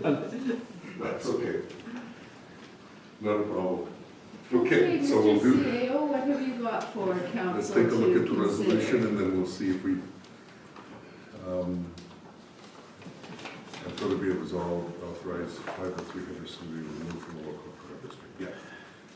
That's okay. Not a problem. Okay, so we'll Mr. do, CAO, what have you got for council let's take a look to at the consider? resolution and then we'll see if we, and further be it resolved, authorize 503 Henderson to be removed from the local improvement district. Yeah.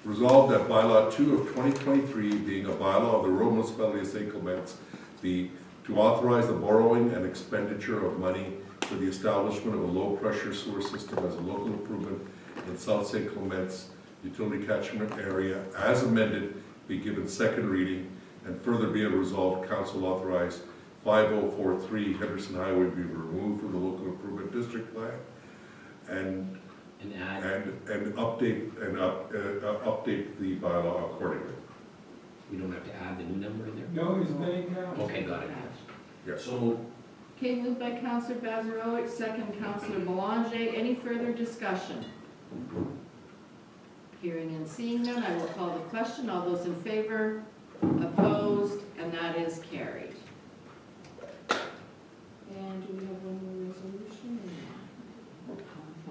Resolved that bylaw 2 of 2023, being a bylaw of the rural municipality of St. Clements, be to authorize the borrowing and expenditure of money for the establishment of a low-pressure sewer system as a local improvement in South St. Clements utility catchment area as amended, be given second reading, and further be it resolved, council authorized 5043 Henderson Highway be removed from the local improvement district plan, and And add, update the bylaw accordingly. we don't have to add the new number in there? No, he's paying out. Okay, got it. Yes. So Okay, moved by Councillor Bazarowicz, second Councillor Belanger. Any further discussion? Hearing and seeing none, I will call the question. All those in favor, opposed, and that is carried. And do we have one more resolution?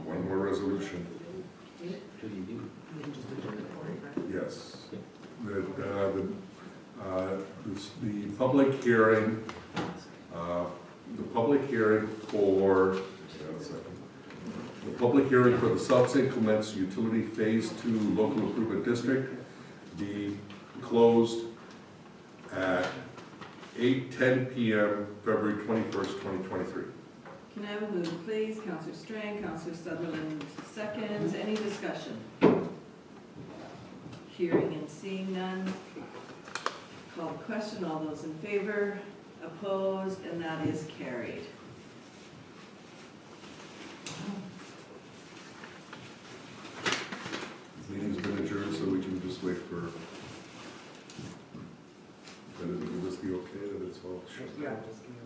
One more resolution. Okay. should you do? We can just adjourn it for you, right? Yes. The public hearing, for, hang on a second. The public hearing for the South St. Clements Utility Phase 2 Local Improvement District be closed at 8:10 PM, February 21st, 2023. Can I have a move, please? Counselor Strang, Counselor Sutherland seconds. Any discussion? Hearing and seeing none. Call the question. All those in favor? Opposed? And that is carried. Meeting's been adjourned, so we can just wait for, then give us the okay that it's all shut. Yeah, just give me